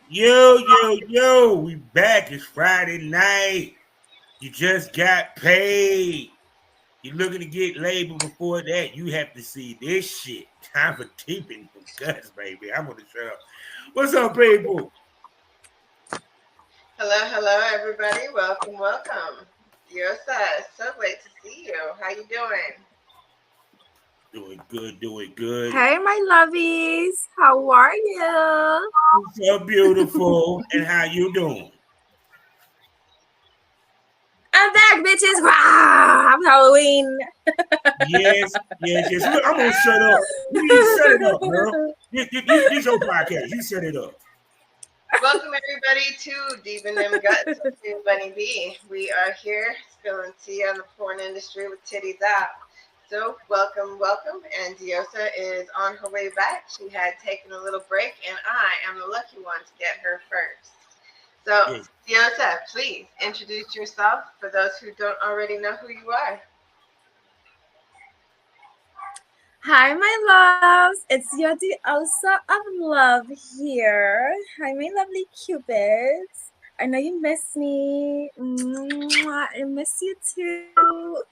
Yo, we back. It's Friday night. You just got paid. You're looking to get laid, but before that, you have to see this shit. Time for deeping some guts, baby. I'm gonna shut up. What's up, people? Hello, everybody. Welcome. Diosa, so great to see you. How you doing? Doing good. Hey, my lovies. How are you? So beautiful. And how you doing? I'm back, bitches. Rah! I'm Halloween. Yes. Look, I'm gonna shut up. You set it up, girl. This your podcast. You set it up. Welcome, everybody, to Deep in Them Guts with Kween Hunny B. We are here spilling tea on the porn industry with titties out. So, welcome. And Diosa is on her way back. She had taken a little break, and I am the lucky one to get her first. So, Diosa, please introduce yourself for those who don't already know who you are. Hi, my loves. It's your Diosa of love here. Hi, my lovely cupids. I know you miss me. I miss you too.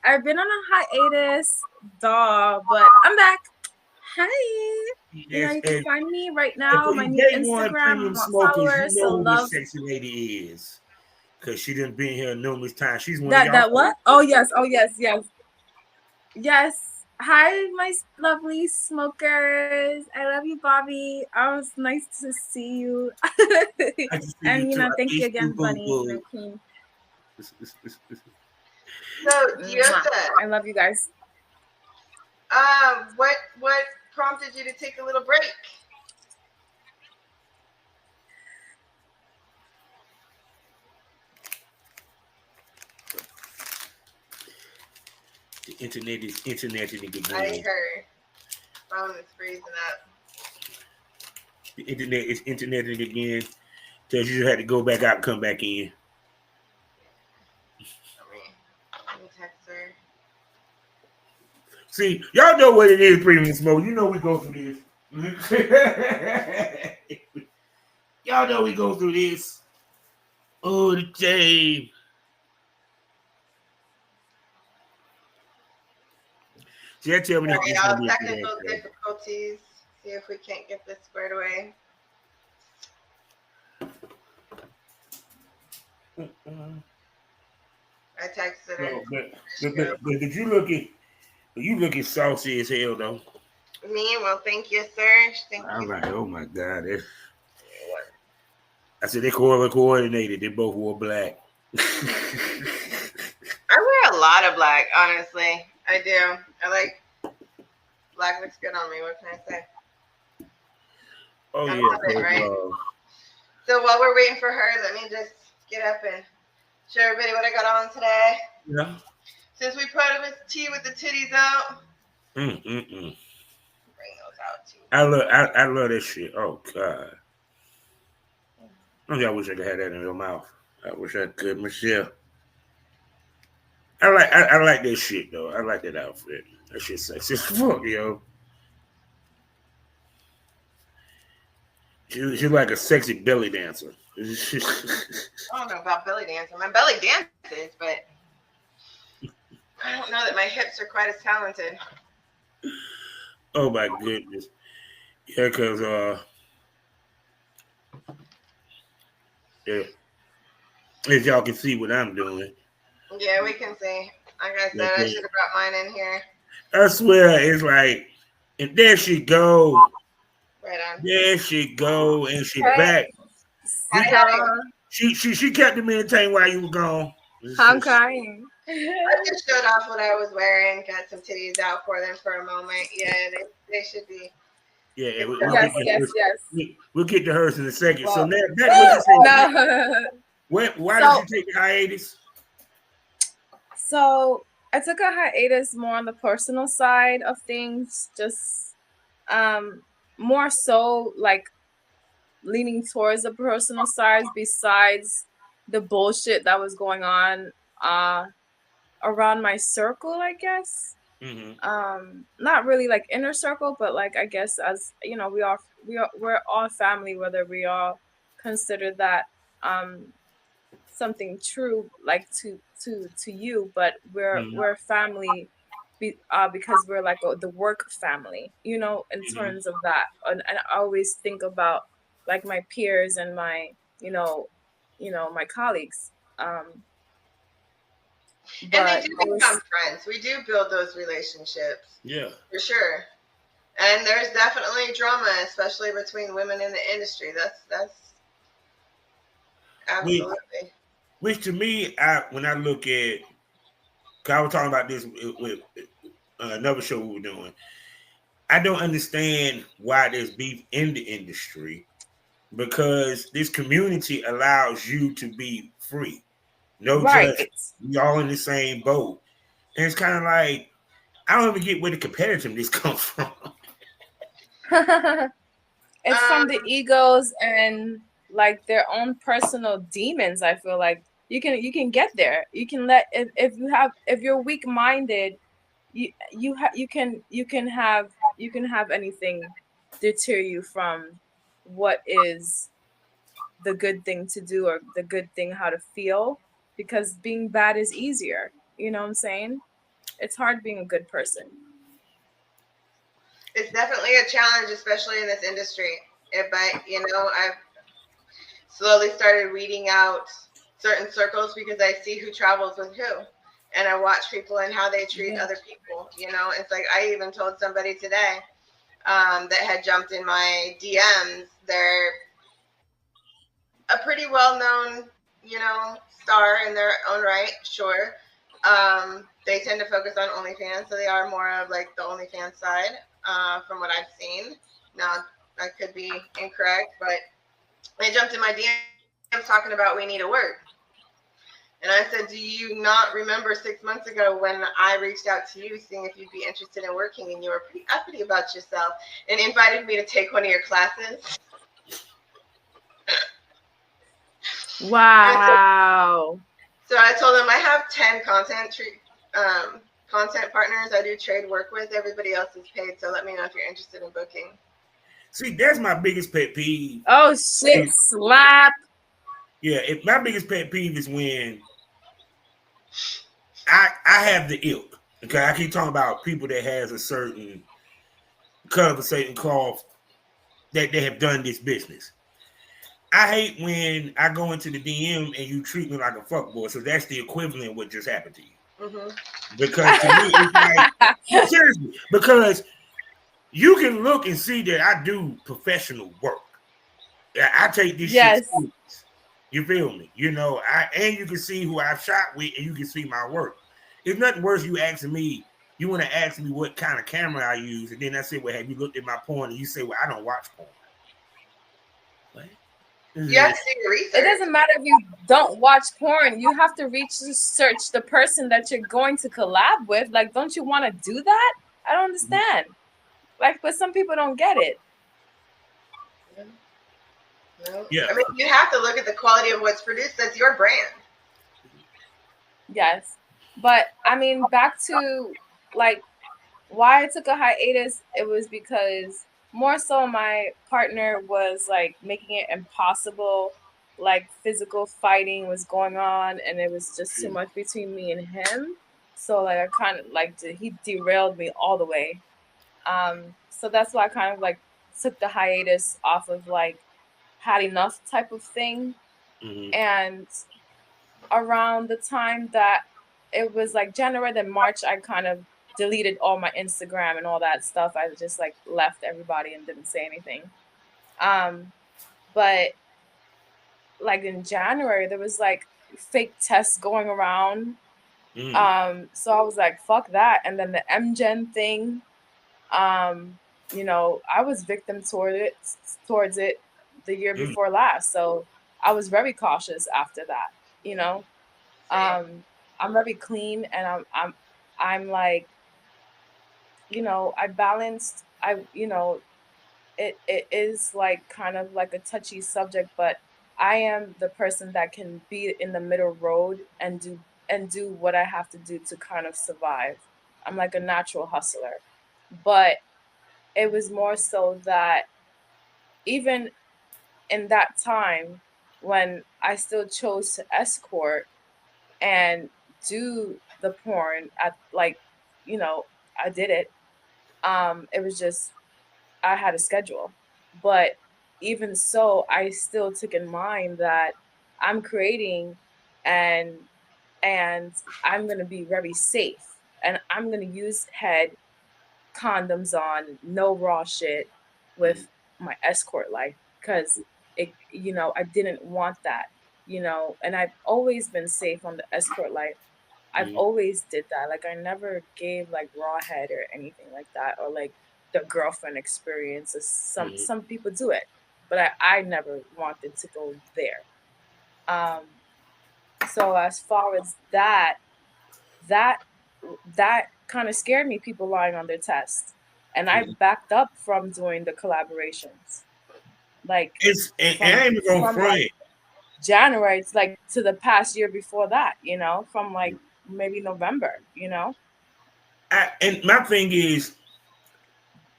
I've been on a hiatus, but I'm back. Hi. You can find me right now. My new Instagram followers. You know who love. this sexy lady is, because she done been here numerous times. She's one that what? Oh yes. Hi, my lovely smokers. I love you, Bobby. It was nice to see you. And thank you again, Bunny. So, Diosa, I love you guys. What prompted you to take a little break? The internet is interneting again. I heard. Phone is freezing up. The internet is interneting again. Tells you had to go back out and come back in. Let me text her. See, y'all know what it is, premium smoke. You know we go through this. Y'all know we go through this all the time. See, tell me sorry, y'all, technical difficulties. See if we can't get this squared away. I texted her. No, but you looking saucy as hell though. Me? Well, thank you, sir. Thank All you. right. Oh my God. I said they coordinated. They both wore black. I wear a lot of black, honestly. I do. I like black. Looks good on me. What can I say? Oh I yeah. love it, right? So while we're waiting for her, let me just get up and show everybody what I got on today. Yeah. Since we put him tea with the titties out. Bring those out too. I love that shit. Oh God. I wish I could have that in your mouth. I wish I could, Michelle. I like that shit though. I like that outfit. That shit sexy as fuck, yo. She's like a sexy belly dancer. I don't know about belly dancing. My belly dances, but I don't know that my hips are quite as talented. Oh my goodness. Yeah, because yeah. As y'all can see what I'm doing. Yeah, we can see. Like I said, I should have brought mine in here. I swear, it's like, and there she go. Right on. There she go, and she back. She kept the maintain while you were gone. I'm crying. I just showed off what I was wearing. Got some titties out for them for a moment. Yeah, they should be. Yeah, yes. We'll get to hers in a second. Well, so now, why did you take a hiatus? So I took a hiatus more on the personal side of things, just more so like leaning towards the personal side besides the bullshit that was going on around my circle, I guess. Not really like inner circle, but like I guess as we're all family, whether we all consider that something true like to you, but we're family because we're like the work family, in terms of that. And I always think about like my peers and my my colleagues. And they But do it become was friends. We do build those relationships. Yeah. For sure. And there's definitely drama, especially between women in the industry. That's Which, absolutely. which to me, when I look at, cause I was talking about this with another show we were doing. I don't understand why there's beef in the industry because this community allows you to be free, no right. judgment. We all in the same boat, and it's kind of like I don't even get where the competitiveness comes from. It's from the Um, egos and like their own personal demons. I feel like you can get there. You can let if you're weak minded, you can have anything deter you from what is the good thing to do or the good thing how to feel, because being bad is easier. You know what I'm saying? It's hard being a good person. it's definitely a challenge, especially in this industry. But I've slowly started weeding out certain circles because I see who travels with who. And I watch people and how they treat Yeah. other people. It's like I even told somebody today that had jumped in my DMs. They're a pretty well known, star in their own right, sure. They tend to focus on OnlyFans, so they are more of like the OnlyFans side, from what I've seen. Now, I could be incorrect, but they jumped in my DMs talking about we need to work. And I said, do you not remember 6 months ago when I reached out to you seeing if you'd be interested in working and you were pretty uppity about yourself and invited me to take one of your classes? And Wow. so I told them I have 10 content partners I do trade work with. Everybody else is paid, so let me know if you're interested in booking. See, that's my biggest pet peeve. Oh shit, slap. Yeah, my biggest pet peeve is when I have the ilk. Okay, I keep talking about people that has a certain conversation cloth that they have done this business. I hate when I go into the DM and you treat me like a fuckboy. So that's the equivalent of what just happened to you. Mm-hmm. Because to me, it's like seriously, because you can look and see that I do professional work. I take this shit Yes. serious. You feel me? And you can see who I've shot with, and you can see my work. It's nothing worse. You asking me, you want to ask me what kind of camera I use, and then I say, "Well, have you looked at my porn?" And you say, "Well, I don't watch porn." What? You have to do your research. It doesn't matter if you don't watch porn. You have to search the person that you're going to collab with. Like, don't you want to do that? I don't understand. Like, but some people don't get it. No. Yeah. I mean, you have to look at the quality of what's produced. That's your brand. Yes. But I mean, back to like why I took a hiatus, it was because more so my partner was like making it impossible. Like physical fighting was going on, and it was just too much between me and him. So like I kind of like he derailed me all the way. So that's why I kind of like took the hiatus off of like had enough type of thing. Mm-hmm. And around the time that it was like January, then March, I kind of deleted all my Instagram and all that stuff. I just like left everybody and didn't say anything. But like in January, there was like fake tests going around. So I was like, fuck that. And then the MGen thing, I was victim towards it the year before last. So I was very cautious after that, you know. I'm very clean, and I'm like, I balanced. It is like kind of like a touchy subject, but I am the person that can be in the middle road and do what I have to do to kind of survive. I'm like a natural hustler. But it was more so that even in that time when I still chose to escort and do the porn at like, you know, I did it. It was just I had a schedule. But even so, I still took in mind that I'm creating and and I'm gonna be very safe. And I'm gonna use head condoms on, no raw shit with my escort life because it, I didn't want that, and I've always been safe on the escort life. I've Mm-hmm. always did that. Like I never gave like raw head or anything like that, or like the girlfriend experience. Some people do it, but I never wanted to go there. Um, so as far as that that kind of scared me, people lying on their test, and I backed up from doing the collaborations, like And I ain't even gonna from front. like January to like to the past year before that, from like maybe November. And my thing is,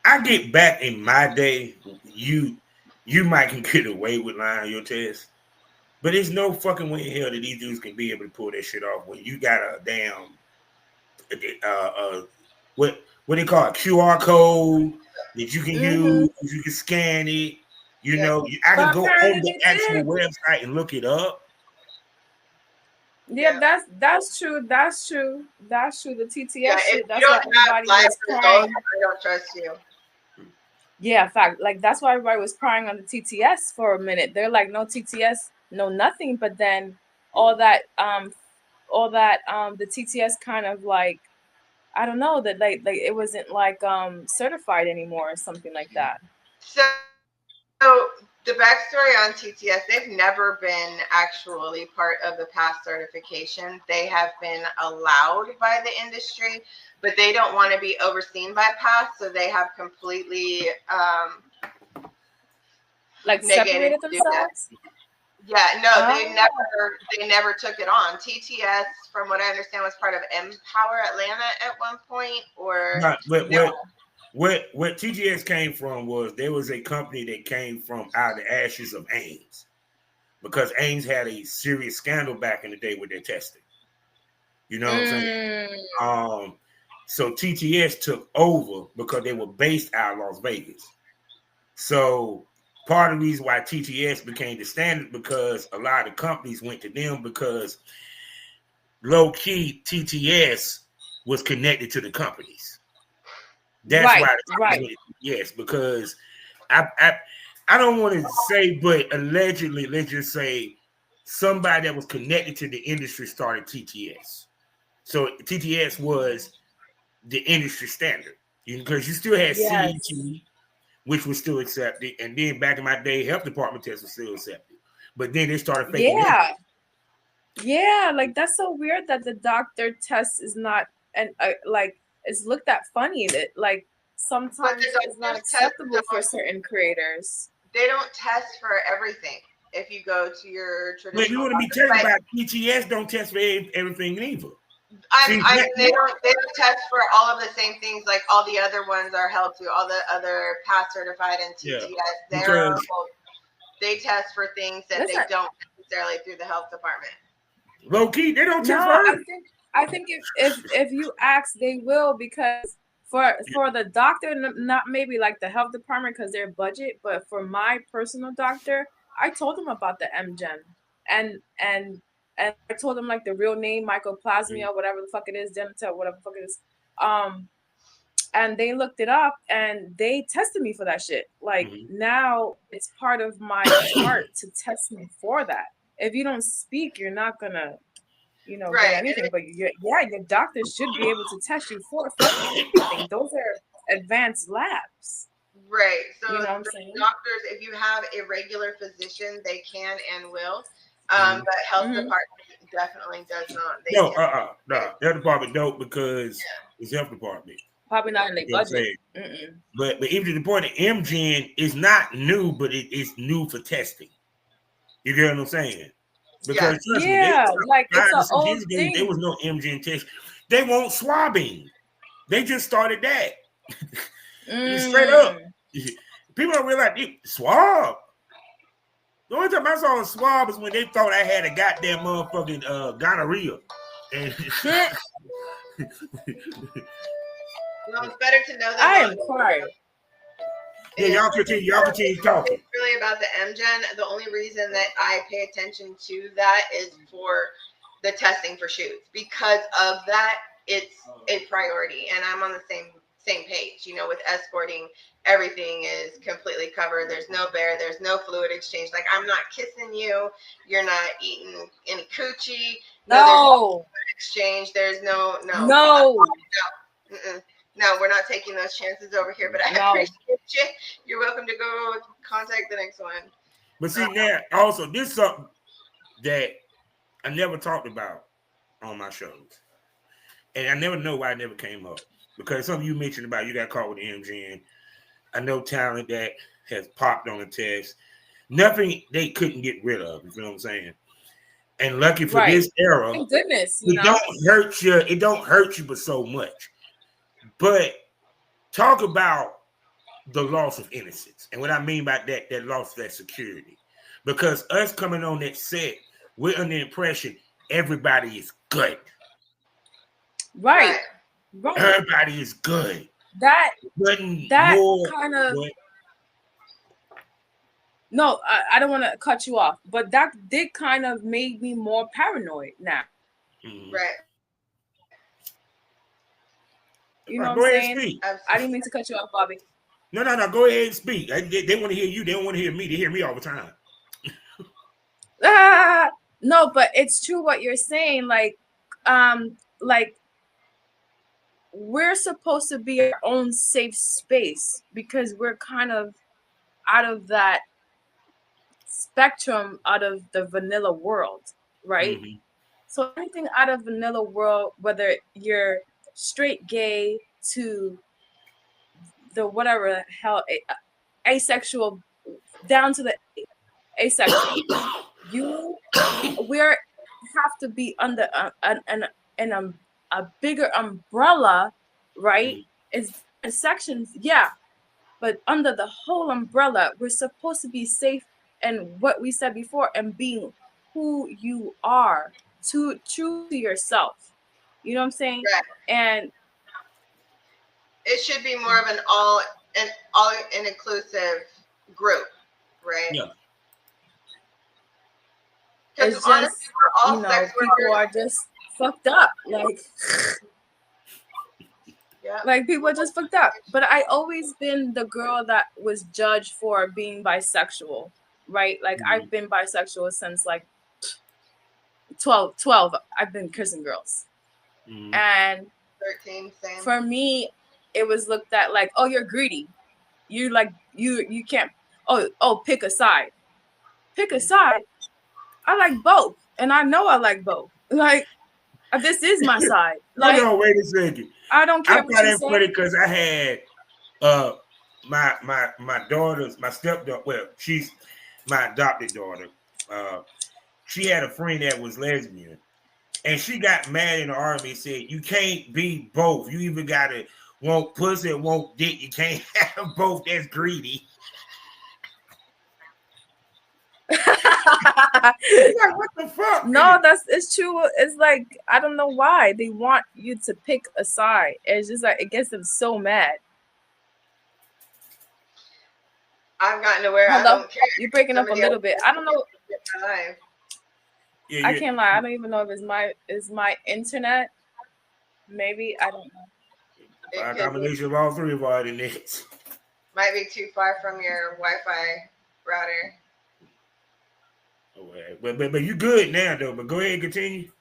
I get back in my day, you might can get away with lying on your test, but there's no fucking way in hell that these dudes can be able to pull that shit off when you got a damn what they call it, QR code that you can Mm-hmm. use, you can scan it. Yeah. I can But go apparently on the they actual did. website and look it up. Yeah, Yeah. that's true. That's true. That's true. The Yeah. TTS If shit. you That's don't why have everybody live was results, crying. I don't trust you. Yeah, fact. Like that's why everybody was crying on the TTS for a minute. They're like, no TTS, no nothing. But then all that the TTS kind of like, I don't know, that like it wasn't like certified anymore or something like that. So the backstory on TTS, they've never been actually part of the PASS certification. They have been allowed by the industry, but they don't want to be overseen by PASS, so they have completely Like negated separated to do that. themselves. Yeah, no, Oh, they never took it on. TTS, from what I understand, was part of Empower Atlanta at one point, or But no. what TGS came from was there was a company that came from out of the ashes of Ames because Ames had a serious scandal back in the day with their testing. You know what I'm saying? mm, So TTS took over because they were based out of Las Vegas. So part of the reason why TTS became the standard because a lot of companies went to them because low key TTS was connected to the companies. That's why right, the companies right. went to TTS because I I, I don't want to say, but allegedly, let's just say somebody that was connected to the industry started TTS. So TTS was the industry standard because you still had Yes. CET, which was still accepted, and then back in my day, health department tests were still accepted. But then they started faking them. Yeah. Yeah, like that's so weird that the doctor test is not and like it's looked at funny that like But the sometimes it's not doctors test acceptable for don't. certain creators. They don't test for everything. If you go to your But if you traditional want to be doctor, technical but about TTS, don't test for everything either. I'm, See, I mean, they don't test for all of the same things like all the other ones are held to. All the other PASS certified and yeah, TTS, because they test for things that Listen, they don't necessarily through the health department. low key they don't no, test for everything. I think if you ask, they will because for the doctor, not maybe like the health department because their budget, but for my personal doctor, I told him about the MGen and and and I told him like the real name, mycoplasmia, whatever the fuck it is, genital, whatever the fuck it is. Um, and they looked it up and they tested me for that shit. Like Mm-hmm. now it's part of my chart to test me for that. If you don't speak, you're not gonna get Right. anything. But your doctor should be able to test you for anything. Those are advanced labs. Right. So You know what I'm the saying? doctors, if you have a regular physician, they can and will. Mm-hmm. But health Hmm. department definitely does not. They No, can. no, health department don't because it's health department. Probably not in their You know what I'm budget. saying? Mm-mm. But even to the point that MGen is not new, but it's new for testing. You get what I'm saying? Yeah. Because trust me, they Yeah, like it's 5 an to 6 old years ago, there was thing. no MGen test. They want swabbing. They just started that. Straight up. People don't realize swab. The only time I saw a swab is when they thought I had a goddamn motherfucking gonorrhea. And Well, it's better to know that. I am crying. Yeah, y'all continue talking. It's really about the MGen. The only reason that I pay attention to that is for the testing for shoots. Because of that, it's a priority, and I'm on the same page. You know, with escorting, everything is completely covered. There's no bear. There's no fluid exchange. Like, I'm not kissing you. You're not eating any coochie. No. There's no exchange. There's no. No, we're not taking those chances over here, but I appreciate you. You're welcome to go contact the next one. But see, now, also, this is something that I never talked about on my shows. And I never know why it never came up. Because something you mentioned about you got caught with the MGN. I know talent that has popped on the test. Nothing they couldn't get rid of. You feel what I'm saying? And lucky for this era, thank goodness, it don't hurt you. It don't hurt you, but so much. But talk about the loss of innocence. And what I mean by that loss of that security. Because us coming on that set, we're under the impression everybody is good. Right. Everybody is good. That more, kind of... No, I don't want to cut you off, but that did kind of make me more paranoid now. Right. You know what I'm saying? I didn't mean to cut you off, Bobby. No. Go ahead and speak. They want to hear you. They don't want to hear me. They hear me all the time. No, but it's true what you're saying. Like we're supposed to be our own safe space because we're kind of out of that spectrum, out of the vanilla world, right? Mm-hmm. So anything out of vanilla world, whether you're straight gay to the whatever the hell, asexual, down to the asexual, we have to be under a bigger umbrella, right? It's sections, yeah, but under the whole umbrella, we're supposed to be safe, and what we said before, and being who you are, true to yourself. You know what I'm saying? Right. And it should be more of an all inclusive group, right? Yeah. It's just, honestly, you know, people are just fucked up. Like, yeah. Like, people are just fucked up. But I always been the girl that was judged for being bisexual, right? Like, I've been bisexual since like 12. I've been kissing girls. And 13, same. For me, it was looked at like, oh, you're greedy. You like you can't. Oh, pick a side. Pick a side. I like both, and I know I like both. Like, this is my side. Like, hold on, wait a second. I don't care. I thought that funny because I had my daughter's, my stepdaughter. Well, she's my adopted daughter. She had a friend that was lesbian, and she got mad in the army and said, "You can't be both. You even gotta want pussy and want dick. You can't have both. That's greedy." Like, what the fuck? No, it's true. It's like, I don't know why they want you to pick a side. It's just like, it gets them so mad. I've gotten to where Hello? I don't care. You're breaking up a little bit. I don't know. Yeah. I can't lie. I don't even know if it's my internet. Maybe, I don't know. A combination of all three of our internets. Might be too far from your Wi-Fi router. Oh, but you good now though. But go ahead and continue.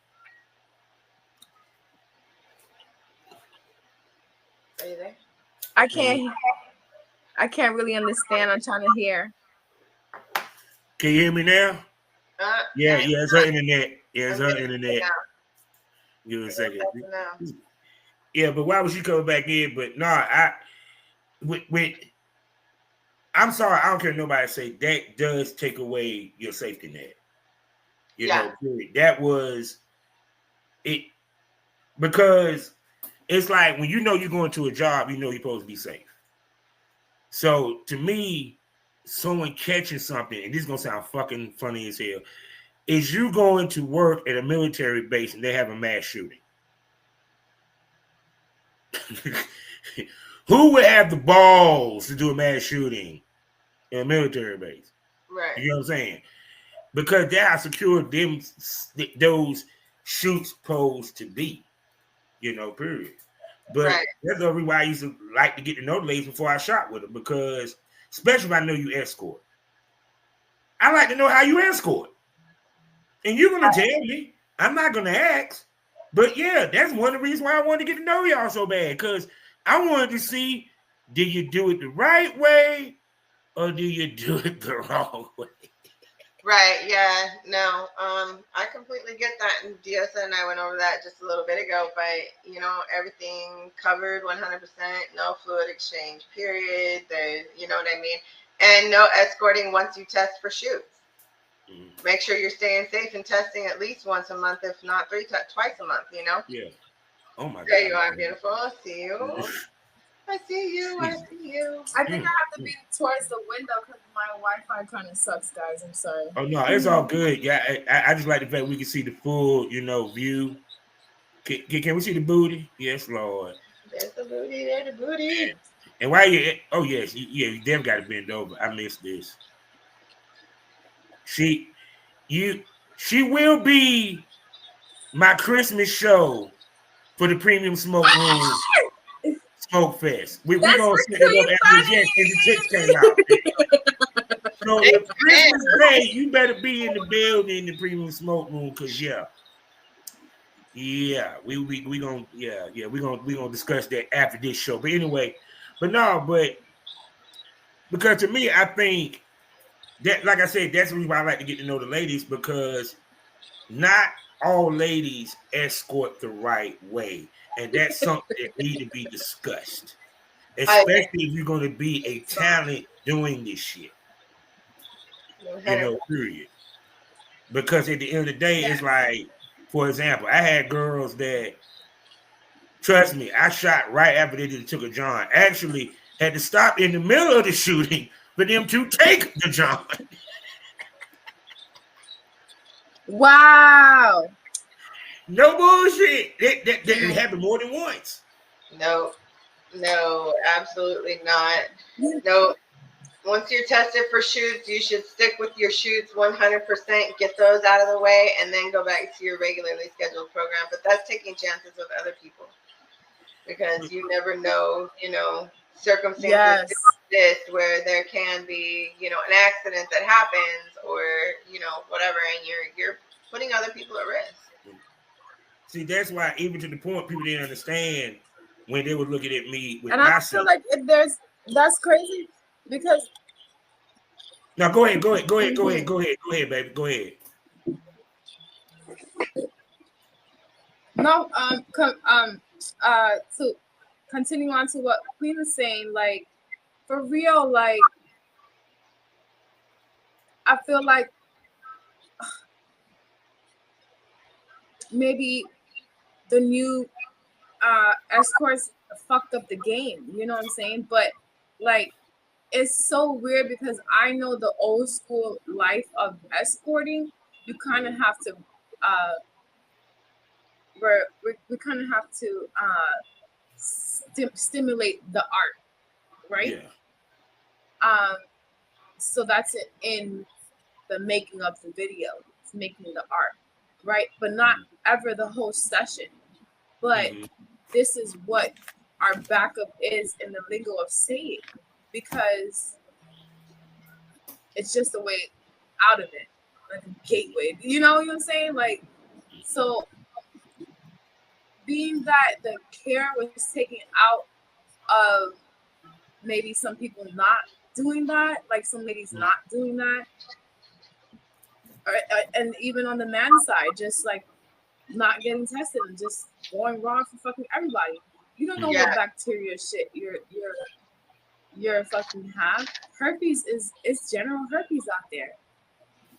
Are you there? I can't really understand. I'm trying to hear. Can you hear me now? Yeah, it's her internet. Yeah, it's her internet. Give me a second. Yeah, but why was she coming back in? But no, I'm sorry, I don't care what nobody say, that does take away your safety net. You know, that was it, because It's like when you know you're going to a job, you know you're supposed to be safe. So to me, someone catching something, and this is gonna sound fucking funny as hell, is you going to work at a military base and they have a mass shooting. Who would have the balls to do a mass shooting in a military base? Right. You know what I'm saying? Because that's how secure those shoots supposed to be. You know, period. But Right. that's the reason why I used to like to get to know the ladies before I shot with them, because especially if I know you escort. I like to know how you escort. And you're gonna tell me. I'm not gonna ask. But yeah, that's one of the reasons why I wanted to get to know y'all so bad. Because I wanted to see, do you do it the right way or do you do it the wrong way? Right. Yeah. No. I completely get that. And Diosa and I went over that just a little bit ago. But everything covered 100%. No fluid exchange. Period. There's, you know what I mean. And no escorting once you test for shoots. Mm-hmm. Make sure you're staying safe and testing at least once a month, if not twice a month. Yeah. Oh my God. There you are, beautiful. I see you. I see you. I see you. I think I have to be towards the window because my Wi-Fi kind of sucks, guys. I'm sorry. Oh no, it's all good. Yeah, I just like the fact we can see the full, view. Can we see the booty? Yes, Lord. There's the booty. There's the booty. And why you? Oh yes, you definitely got to bend over. I missed this. She will be my Christmas show for the Premium Smoke Room Smoke Fest. We're gonna set it up after the chicks came out. So Christmas Day, you better be in the building in the Premium Smoke Room, because we gonna discuss that after this show. But anyway, because to me, I think that, like I said, that's the reason why I like to get to know the ladies, because not all ladies escort the right way. And that's something that needs to be discussed. Especially if you're going to be a talent doing this shit. Period. Because at the end of the day, it's like, for example, I had girls that, trust me, I shot right after they took a John. Actually, had to stop in the middle of the shooting for them to take the John. Wow. No bullshit. That happened more than once. No, absolutely not. No. Once you're tested for shoots, you should stick with your shoots 100%, get those out of the way, and then go back to your regularly scheduled program. But that's taking chances with other people, because you never know, circumstances exist where there can be, an accident that happens, or, whatever, and you're putting other people at risk. See, that's why, even to the point, people didn't understand when they were looking at me with and I feel like that's crazy, because now go ahead, baby, go ahead. No, to continue on to what Queen was saying, like, for real, like, I feel like maybe the new escorts fucked up the game, you know what I'm saying? But like, it's so weird, because I know the old school life of escorting. You kind of have to we kind of have to stimulate the art, right? Yeah. So that's it in the making of the video. It's making the art, right? But not ever the whole session. But this is what our backup is in the lingo of saying, because it's just a way out of it, like a gateway. You know what I'm saying? Like, so being that the care was taken out of maybe some people not doing that, like some ladies not doing that, and even on the man side, just like not getting tested and just going wrong for fucking everybody. You don't know what bacteria shit you're fucking have. Herpes is general herpes out there.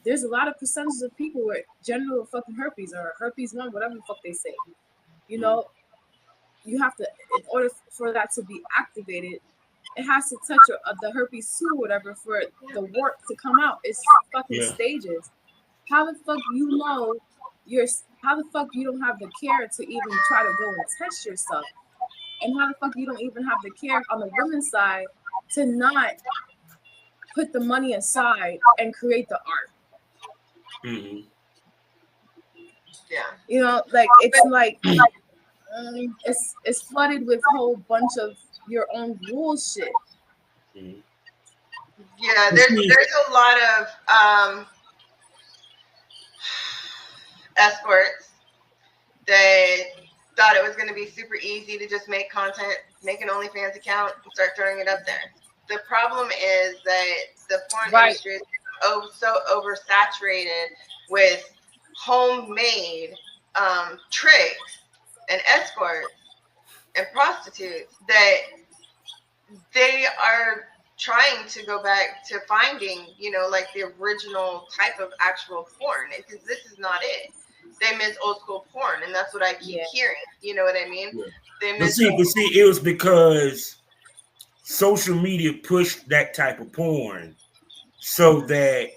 There's a lot of percentages of people with general fucking herpes, or herpes 1, whatever the fuck they say. you have to, in order for that to be activated, it has to touch the herpes 2 or whatever for the wart to come out. It's fucking stages. How the fuck you know how the fuck you don't have the care to even try to go and test yourself? And how the fuck you don't even have the care on the women's side to not put the money aside and create the art? Mm-hmm. Yeah. You know, like it's like it's flooded with a whole bunch of your own rule shit. Mm-hmm. Yeah, there's a lot of escorts that thought it was going to be super easy to just make content, make an OnlyFans account, and start throwing it up there. The problem is that the porn industry is so oversaturated with homemade tricks and escorts and prostitutes that they are trying to go back to finding, like the original type of actual porn, because this is not it. They miss old school porn, and that's what I keep hearing. You know what I mean? Yeah. They But see, it was because social media pushed that type of porn so that,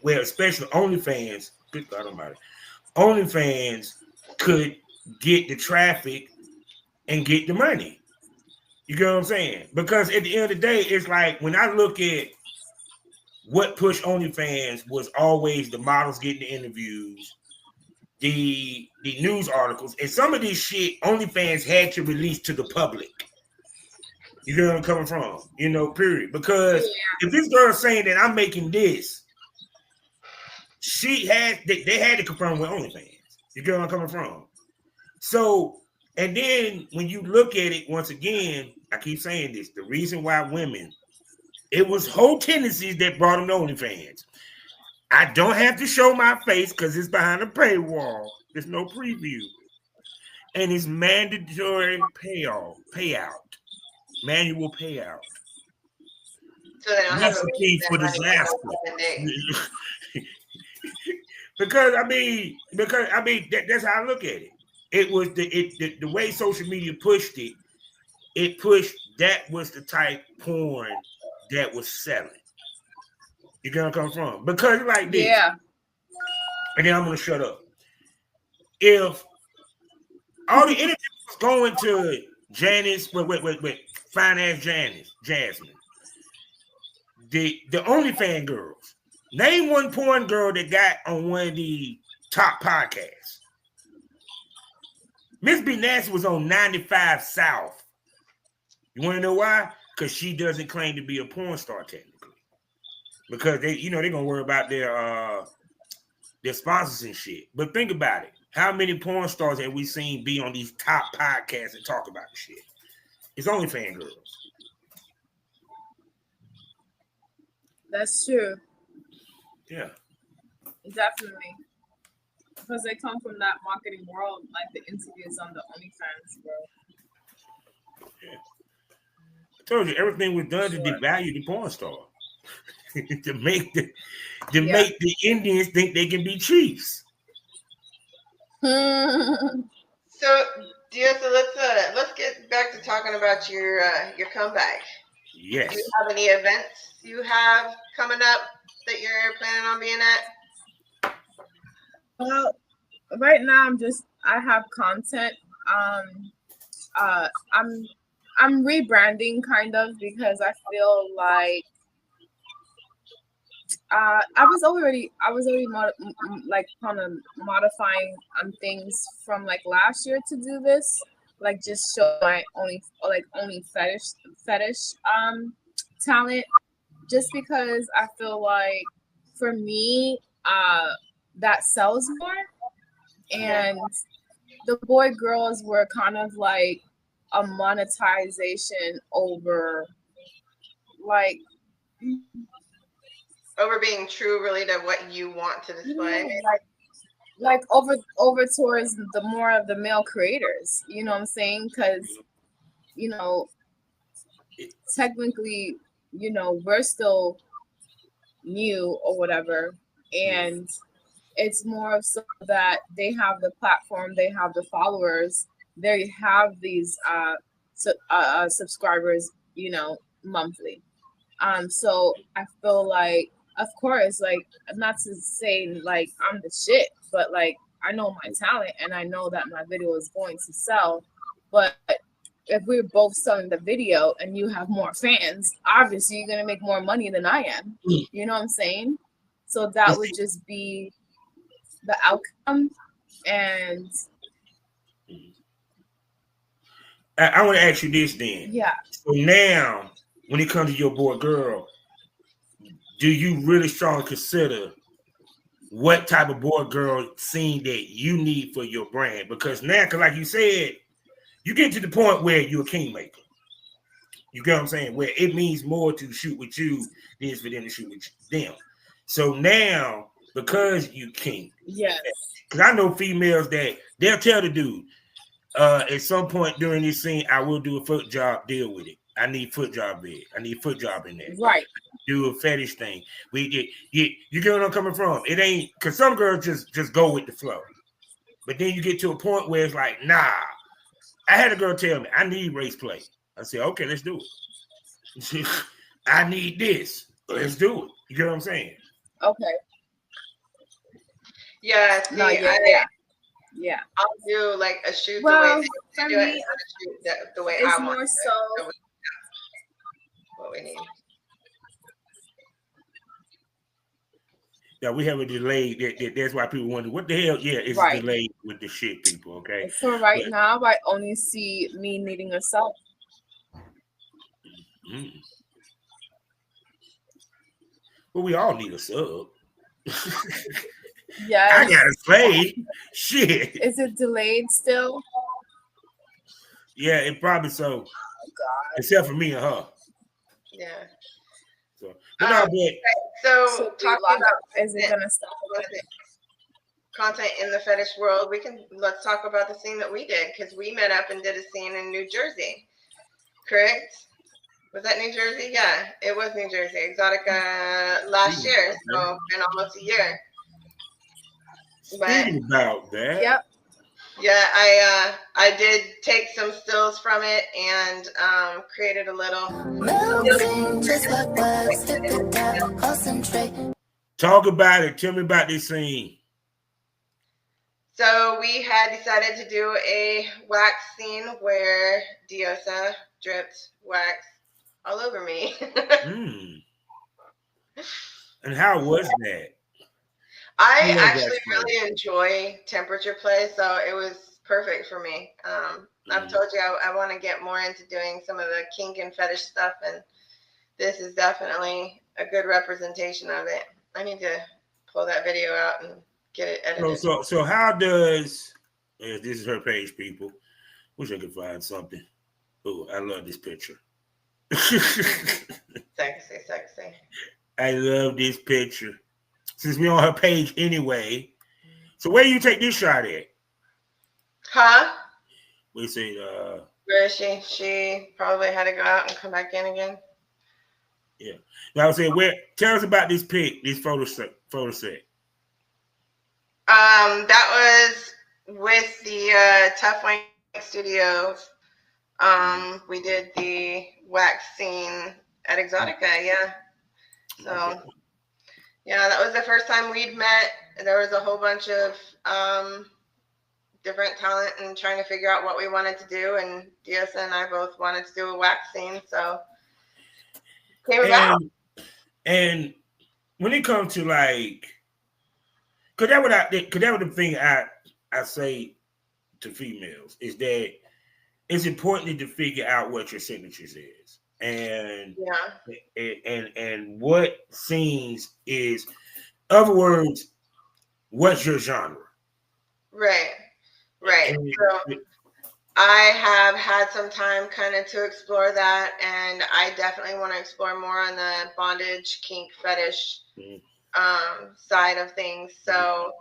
well, especially OnlyFans, good God Almighty, OnlyFans could get the traffic and get the money. You get what I'm saying? Because at the end of the day, it's like when I look at what pushed OnlyFans was always the models getting the interviews, the news articles, and some of this shit OnlyFans had to release to the public. You know where I'm coming from? Period. Because if this girl's saying that I'm making this, they had to confirm with OnlyFans. You get where I'm coming from? So, and then when you look at it, once again, I keep saying this, the reason why women, it was whole tendencies that brought them to OnlyFans. I don't have to show my face because it's behind a paywall. There's no preview. And it's mandatory payout. Manual payout. So they don't have a recipe for disaster. Because that's how I look at it. It was the way social media pushed it. It pushed that was the type porn that was selling. You get where I'm coming from? Because like this. Yeah. And then I'm gonna shut up. If all the interviews was going to Janice, wait, fine ass Jasmine. The OnlyFans girls. Name one porn girl that got on one of the top podcasts. Miss B Nasty was on 95 South. You want to know why? Because she doesn't claim to be a porn star technically. Because they're gonna worry about their sponsors and shit. But think about it. How many porn stars have we seen be on these top podcasts and talk about the shit? It's OnlyFans girls. That's true. Yeah. Definitely. Because they come from that marketing world, like the interviews on the OnlyFans world. Yeah. I told you everything was done to devalue the porn star. to make the Indians think they can be chiefs. So, Diosa, let's get back to talking about your comeback. Yes. Do you have any events you have coming up that you're planning on being at? Well, right now I have content. I'm rebranding kind of because I feel like I was already like kind of modifying things from like last year to do this, like just show my only fetish talent, just because I feel like for me that sells more, and the boy girls were kind of like a monetization over like being true really to what you want to display. Like over towards the more of the male creators, you know what I'm saying? Because technically, we're still new or whatever, and it's more of so that they have the platform, they have the followers, they have these subscribers, monthly. So I feel like, of course, like, not to say like I'm the shit, but like I know my talent and I know that my video is going to sell. But if we're both selling the video and you have more fans, obviously you're gonna make more money than I am. You know what I'm saying? So that would just be the outcome. And I want to ask you this then. yeah. So now, when it comes to your boy girl, do you really strongly consider what type of boy girl scene that you need for your brand? Because now, like you said, you get to the point where you're a kingmaker. You get what I'm saying? Where it means more to shoot with you than for them to shoot with them. So now, because you king, yes, because I know females that they'll tell the dude, at some point during this scene, I will do a foot job, deal with it. I need foot job there. I need foot job in there. right. Do a fetish thing. We get you get where I'm coming from. It ain't because some girls just go with the flow. But then you get to a point where it's like, nah. I had a girl tell me, I need race play. I said, okay, let's do it. I need this. Let's do it. You get what I'm saying? Okay. Yeah, see, No, yeah. I'll do like a shoot Well, the way for they do it, me, and a shoot the way it's I want more to so. do it. What we need. Yeah, we have a delay. That's why people wonder what the hell. Yeah, it's Right. delayed with the shit, people. Okay. For right now, I only see me needing a sub. Well, we all need a sub. Yes. I gotta say, shit. Is it delayed still? Yeah, it probably so. Oh God. Except for me and her. Yeah. So, but no, but so talking about is it gonna stop? Content in the fetish world, let's talk about the scene that we did, because we met up and did a scene in New Jersey. Correct? Was that New Jersey? Yeah, it was New Jersey. Exotica last year, so been almost a year. Speaking about that, yep. Yeah, I did take some stills from it and created a little. Talk about it. Tell me about this scene. So we had decided to do a wax scene where Diosa dripped wax all over me. And how was that? I actually really enjoy temperature play, so it was perfect for me. I've told you I want to get more into doing some of the kink and fetish stuff, and this is definitely a good representation of it. I need to pull that video out and get it edited. So how does this is her page, people? Wish I could find something. Oh, I love this picture. Sexy. I love this picture. Since we're on her page anyway. So where do you take this shot at? Huh? We say where is she? She probably had to go out and come back in again. Yeah. Now I would say tell us about this pic, this photo set. That was with the Tough Wing Studios. We did the wax scene at Exotica, yeah. So, yeah, that was the first time we'd met. There was a whole bunch of different talent and trying to figure out what we wanted to do. And Diosa and I both wanted to do a wax scene, so came about. And when it comes to like, cause that was the thing I say to females is that it's important to figure out what your signatures is. And and what scenes is, in other words, what's your genre? Right. So I have had some time kind of to explore that, and I definitely want to explore more on the bondage, kink, fetish side of things. So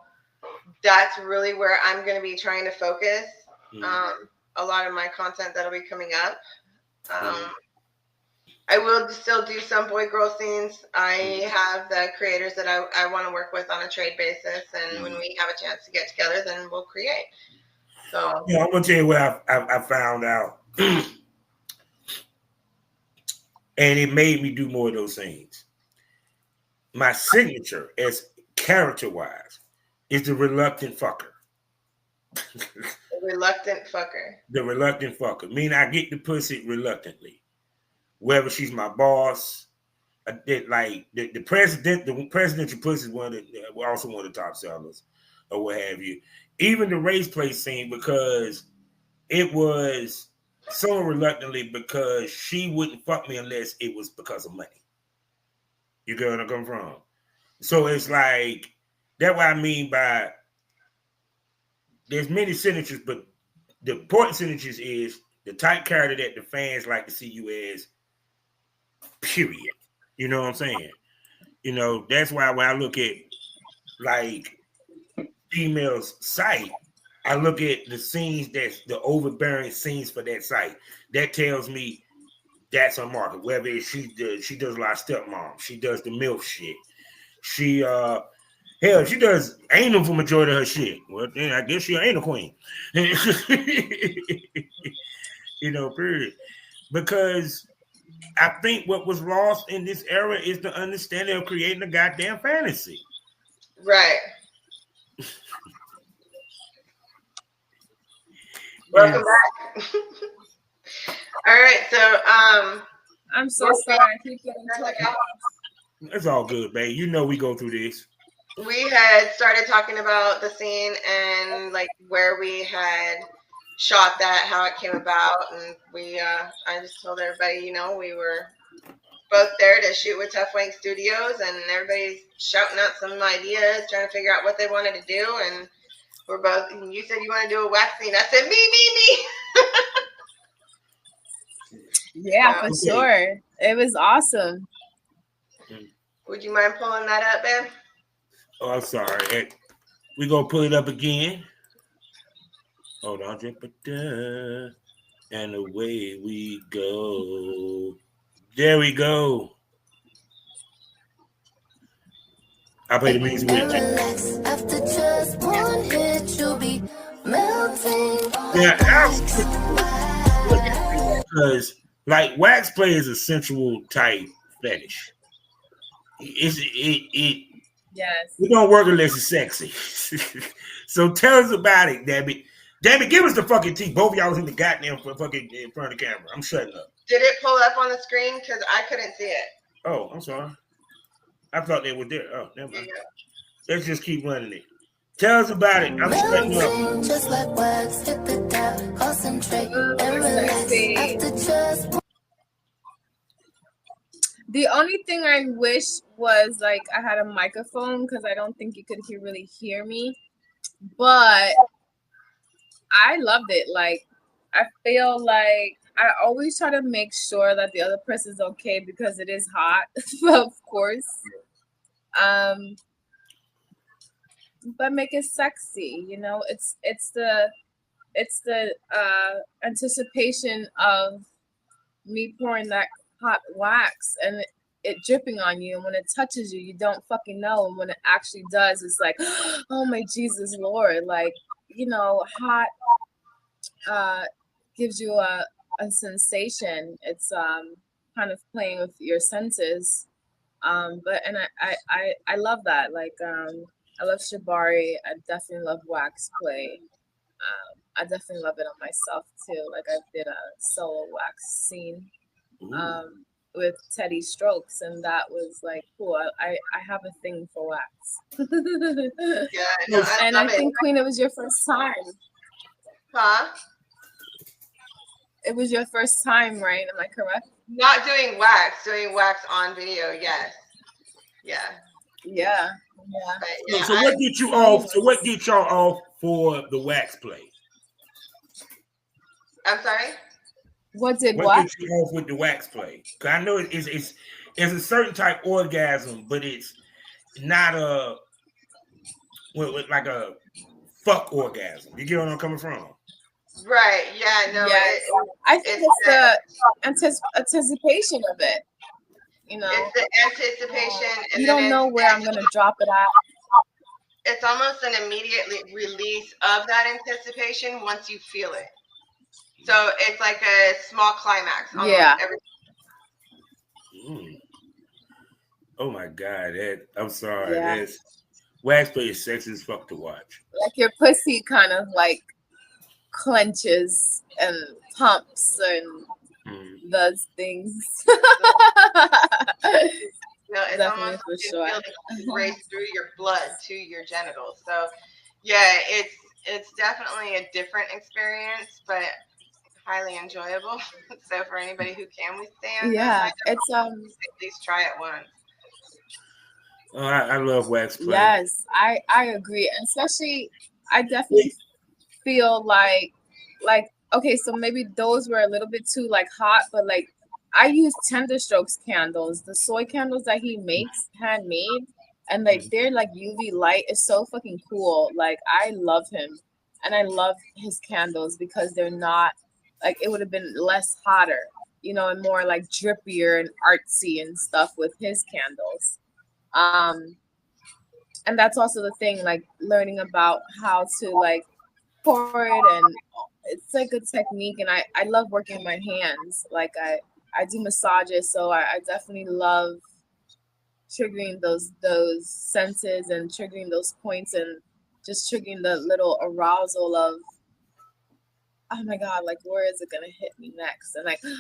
that's really where I'm going to be trying to focus a lot of my content that'll be coming up. I will still do some boy-girl scenes. I have the creators that I want to work with on a trade basis, and when we have a chance to get together, then we'll create. So Yeah, I'm gonna tell you what I found out, and it made me do more of those things. My signature, as character-wise, is the reluctant fucker. a reluctant fucker. The reluctant fucker. Meaning I get the pussy reluctantly. Whether she's my boss, like the presidential pussy is one of also one of the top sellers, or what have you. Even the race play scene, because it was so reluctantly, because she wouldn't fuck me unless it was because of money. You get where I come from? So it's like that's what I mean by there's many signatures, but the important signatures is the type character that the fans like to see you as. Period. You know what I'm saying? You know, that's why when I look at like females' site, I look at the scenes that's the overbearing scenes for that site. That tells me that's her market. Whether she does a lot of stepmom, she does the MILF shit. She hell, she does anal for majority of her shit. Well, then I guess she ain't a queen. You know, period. Because I think what was lost in this era is the understanding of creating a goddamn fantasy. Right. Welcome back. All right, so I'm so sorry. I keep getting talking. It's all good, babe. You know we go through this. We had started talking about the scene and like where we had shot that, how it came about, and I just told everybody, you know, we were both there to shoot with Tough Wank Studios, and everybody's shouting out some ideas, trying to figure out what they wanted to do, and we're both. You said you want to do a wax scene. I said me. Yeah, for sure. It was awesome. Would you mind pulling that up, babe? Oh, I'm sorry. We gonna pull it up again. Hold on, and away we go. There we go. I'll play the music with you. After just one hit, you'll be melting. Yeah, because like wax play is a sensual type fetish. It yes. We don't work unless it's sexy. So tell us about it, Debbie. Debbie, give us the fucking tea. Both of y'all was in the goddamn fucking in front of the camera. I'm shutting up. Did it pull up on the screen? Because I couldn't see it. Oh, I'm sorry. I thought they were there. Oh, never mind. Let's just keep running it. Tell us about it. I'm shutting up. Just like wax, hit the down, concentrate and relax. The only thing I wish was like I had a microphone, because I don't think you could really hear me. But I loved it. Like, I feel like I always try to make sure that the other person's okay, because it is hot, of course. But make it sexy, you know. It's the anticipation of me pouring that hot wax and it dripping on you, and when it touches you, you don't fucking know, and when it actually does, it's like, oh my Jesus Lord, like, you know, hot gives you a sensation. It's kind of playing with your senses, but and I love that. Like, I love shibari. I definitely love wax play. I definitely love it on myself too. Like, I did a solo wax scene with Teddy Strokes, and that was like cool. I have a thing for wax. Yeah, no, and I think Queen, it was your first time. Huh? It was your first time, right? Am I correct? Not doing wax on video. Yes. Yeah. Yeah. Yeah. So what get you off? So what get y'all off for the wax play? I'm sorry. What get you off with the wax play? Because I know it's a certain type orgasm, but it's not a with like a fuck orgasm. You get where I'm coming from? Right. Yeah. No. Yes. I think it's the anticipation of it. You know, it's the anticipation. And you don't know where I'm gonna drop it at. it's almost an immediate release of that anticipation once you feel it. So it's like a small climax almost every. Oh my God, I'm sorry. Yeah. Wax play is sexy as fuck to watch. Like your pussy kind of like clenches and pumps and does things. It's Definitely almost for like you sure. feel the heat race through your blood to your genitals. So yeah, it's definitely a different experience, but highly enjoyable. So for anybody who can withstand that Yeah, kind it's of, at least try it once. Oh, I love wax play. yes, I agree. And especially I definitely feel like okay, so maybe those were a little bit too like hot, but like I use Tender Strokes candles, the soy candles that he makes handmade, and like they're like UV light. It's so fucking cool. Like I love him, and I love his candles because they're not like it would have been less hotter, you know, and more like drippier and artsy and stuff with his candles. Um, and that's also the thing, like learning about how to like pour it, and it's like a technique, and I love working my hands. Like I do massages, so I definitely love triggering those senses and triggering those points and just triggering the little arousal of oh my god, like where is it gonna hit me next? And like oh,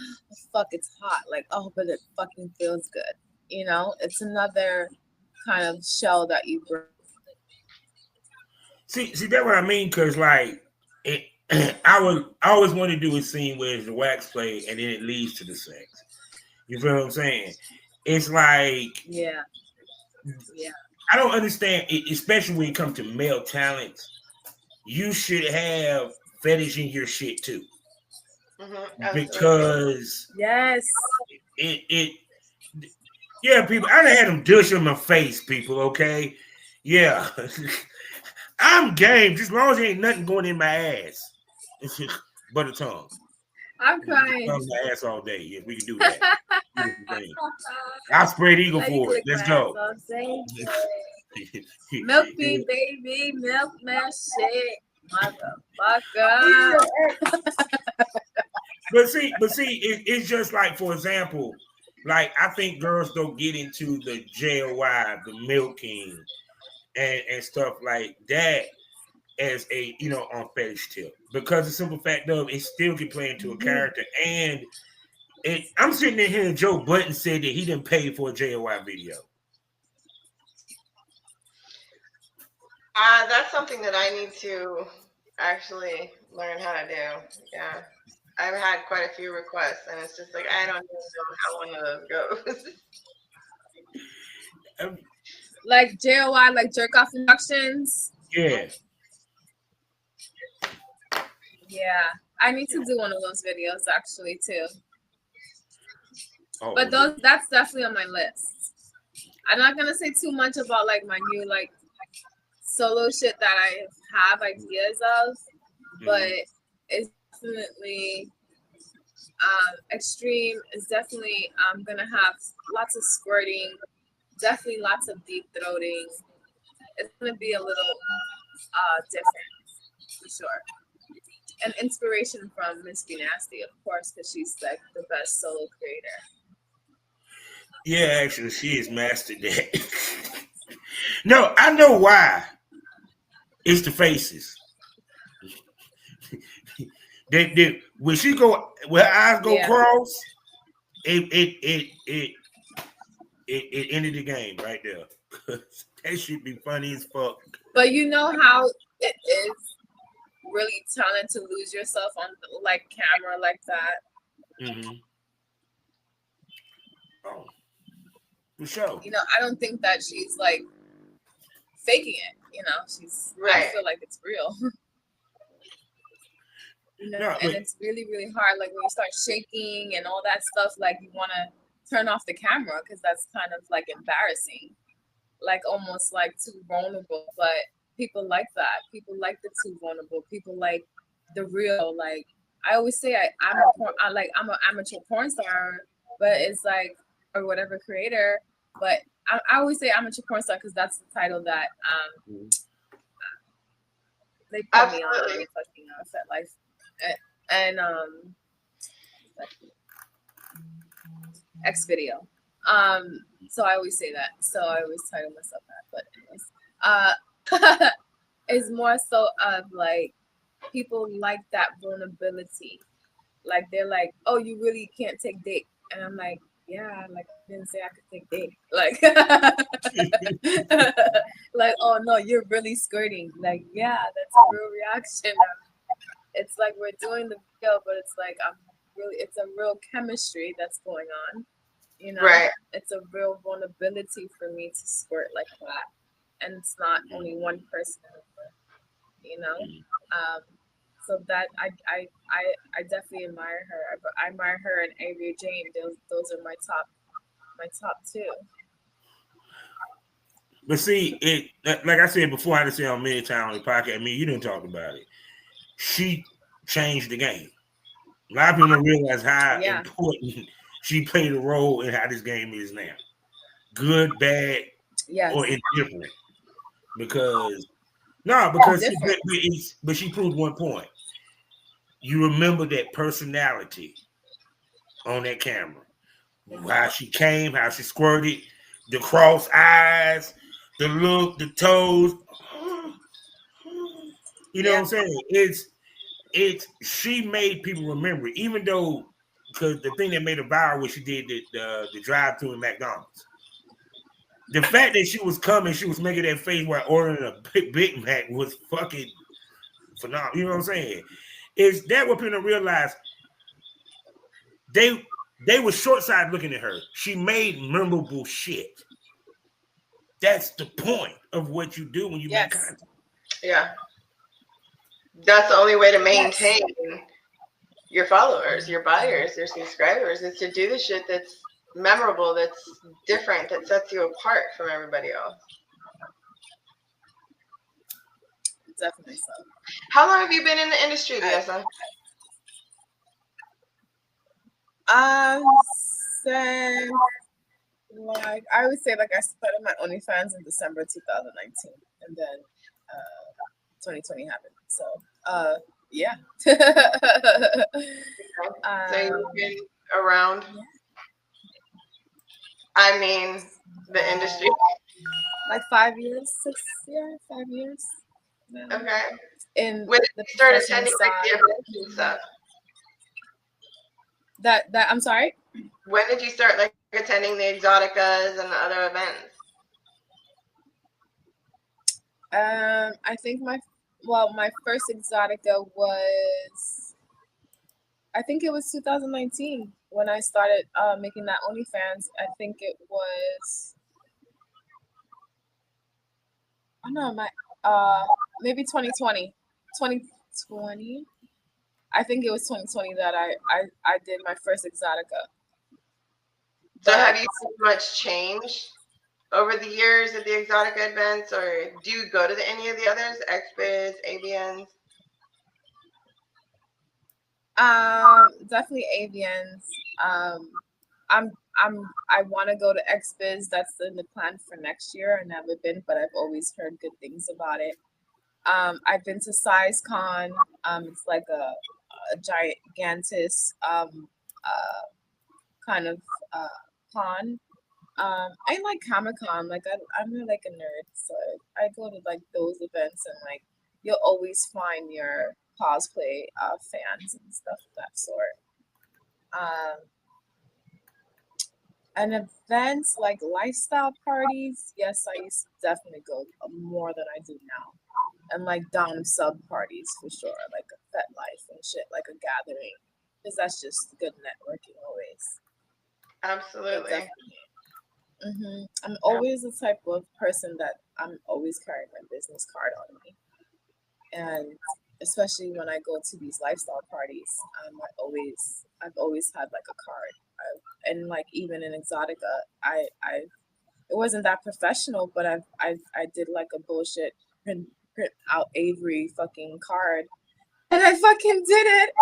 fuck, it's hot. Like oh, but it fucking feels good. You know, it's another kind of shell that you bring. See, that's what I mean. Cause like, I always want to do a scene where it's the wax play and then it leads to the sex. You feel what I'm saying? It's like, Yeah. I don't understand, especially when it comes to male talents. You should have fetish in your shit too, because Yes. it yeah, people. I done had them douche in my face, people. Okay, yeah, I'm game. Just as long as there ain't nothing going in my ass, but a tongue. I'm crying. Tongue my ass all day. If we can do that, I'll spread eagle Let me for it. click Let's my ass go. off. Say, milk me, baby, milk my shit, motherfucker. But see, it's just like, for example, like I think girls don't get into the JOY, the milking, and stuff like that as a on fetish tip, because the simple fact of it still can play into a character. And I'm sitting there hearing Joe Button said that he didn't pay for a JOY video. That's something that I need to actually learn how to do. Yeah. I've had quite a few requests, and it's just like I don't even know how one of those goes. Like JOY, like jerk off instructions. Yeah. Yeah, I need to do one of those videos actually too. Oh, but that's definitely on my list. I'm not gonna say too much about like my new like solo shit that I have ideas of, but it's definitely extreme. It's definitely gonna have lots of squirting, definitely lots of deep throating. It's gonna be a little different for sure. And inspiration from Miss B Nasty, of course, because she's like the best solo creator. Yeah, actually, she has mastered that. No, I know why. It's the faces. When she go, when her eyes go cross, it ended the game right there. That should be funny as fuck. But you know how it is really telling to lose yourself on like camera like that. Oh, for sure. You know, I don't think that she's like faking it. You know, she's. Right. I feel like it's real. You know, and it's really, really hard. Like when you start shaking and all that stuff, like you want to turn off the camera because that's kind of like embarrassing, like almost like too vulnerable. But people like that. People like the too vulnerable. People like the real. Like I always say, I'm an amateur porn star, but it's like or whatever creator. But I always say amateur porn star because that's the title that They put me on fucking Fet Life, and X video. So I always say that. So I always title myself that. But anyways, it's more so of like people like that vulnerability. Like they're like, oh, you really can't take dick, and I'm like, yeah, like I didn't say I could take dick. Like, like, oh no, you're really skirting. Like, yeah, that's a real reaction. It's like we're doing the video, but it's like it's a real chemistry that's going on. You know, Right. it's a real vulnerability for me to squirt like that, and it's not only one person. You know, so that I definitely admire her. I admire her and Avery Jane. Those are my top two. But see, like I said before, I had to say on many times on the podcast. I mean, you didn't talk about it. She changed the game. A lot of people don't realize how important she played a role in how this game is now. Good, bad, or indifferent. Because she proved one point. You remember that personality on that camera. How she came, how she squirted, the cross eyes, the look, the toes. You know what I'm saying? She made people remember it, even though, because the thing that made her viral was she did the drive-through in McDonald's. The fact that she was coming, she was making that face while ordering a Big Mac was fucking phenomenal. You know what I'm saying? Is that what people realize? They were short-sighted looking at her. She made memorable shit. That's the point of what you do when you make content. Yeah. That's the only way to maintain your followers, your buyers, your subscribers, is to do the shit that's memorable, that's different, that sets you apart from everybody else. Definitely so. How long have you been in the industry, Diosa? Since like I would say, like I started my OnlyFans in December 2019, and then 2020 happened. So yeah. So you've been around. I mean, the industry. Like 5 years, 5 years. Okay. In when the you start attending like the events and stuff. That I'm sorry. When did you start like attending the Exoticas and the other events? I think my first Exotica was, I think it was 2019 when I started making that OnlyFans. I think it was, I don't know, maybe 2020. 2020. I think it was 2020 that I did my first Exotica. So have you seen much change over the years at the Exotica events, or do you go to any of the others, XBiz, AVNs? Definitely AVNs. I want to go to XBiz. That's in the plan for next year. I've never been, but I've always heard good things about it. I've been to SizeCon. It's like a gigantic kind of con. I like Comic-Con. Like I'm like a nerd, so I go to like those events, and like you'll always find your cosplay fans and stuff of that sort. And events like lifestyle parties, yes, I used to definitely go more than I do now. And like Dom sub parties for sure, like a Fet Life and shit, like a gathering, because that's just good networking always. Absolutely. I'm always the type of person that I'm always carrying my business card on me, and especially when I go to these lifestyle parties, I've always had like a card, and like even in Exotica, it wasn't that professional, but I did like a bullshit print out Avery fucking card, and I fucking did it.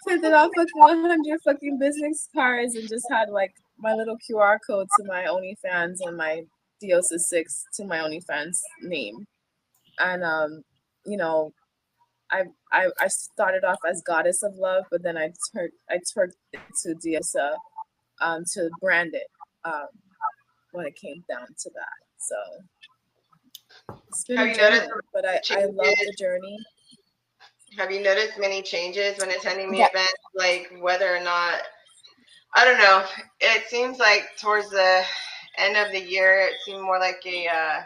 Printed out fucking 100 fucking business cards and just had like my little QR code to my OnlyFans and my Diosa 6 to my OnlyFans name. And you know, I started off as goddess of love, but then I turned into Diosa to brand it when it came down to that. So it's been a journey, but I love the journey. Have you noticed many changes when attending the event? Like whether or not, I don't know, it seems like towards the end of the year, it seemed more like a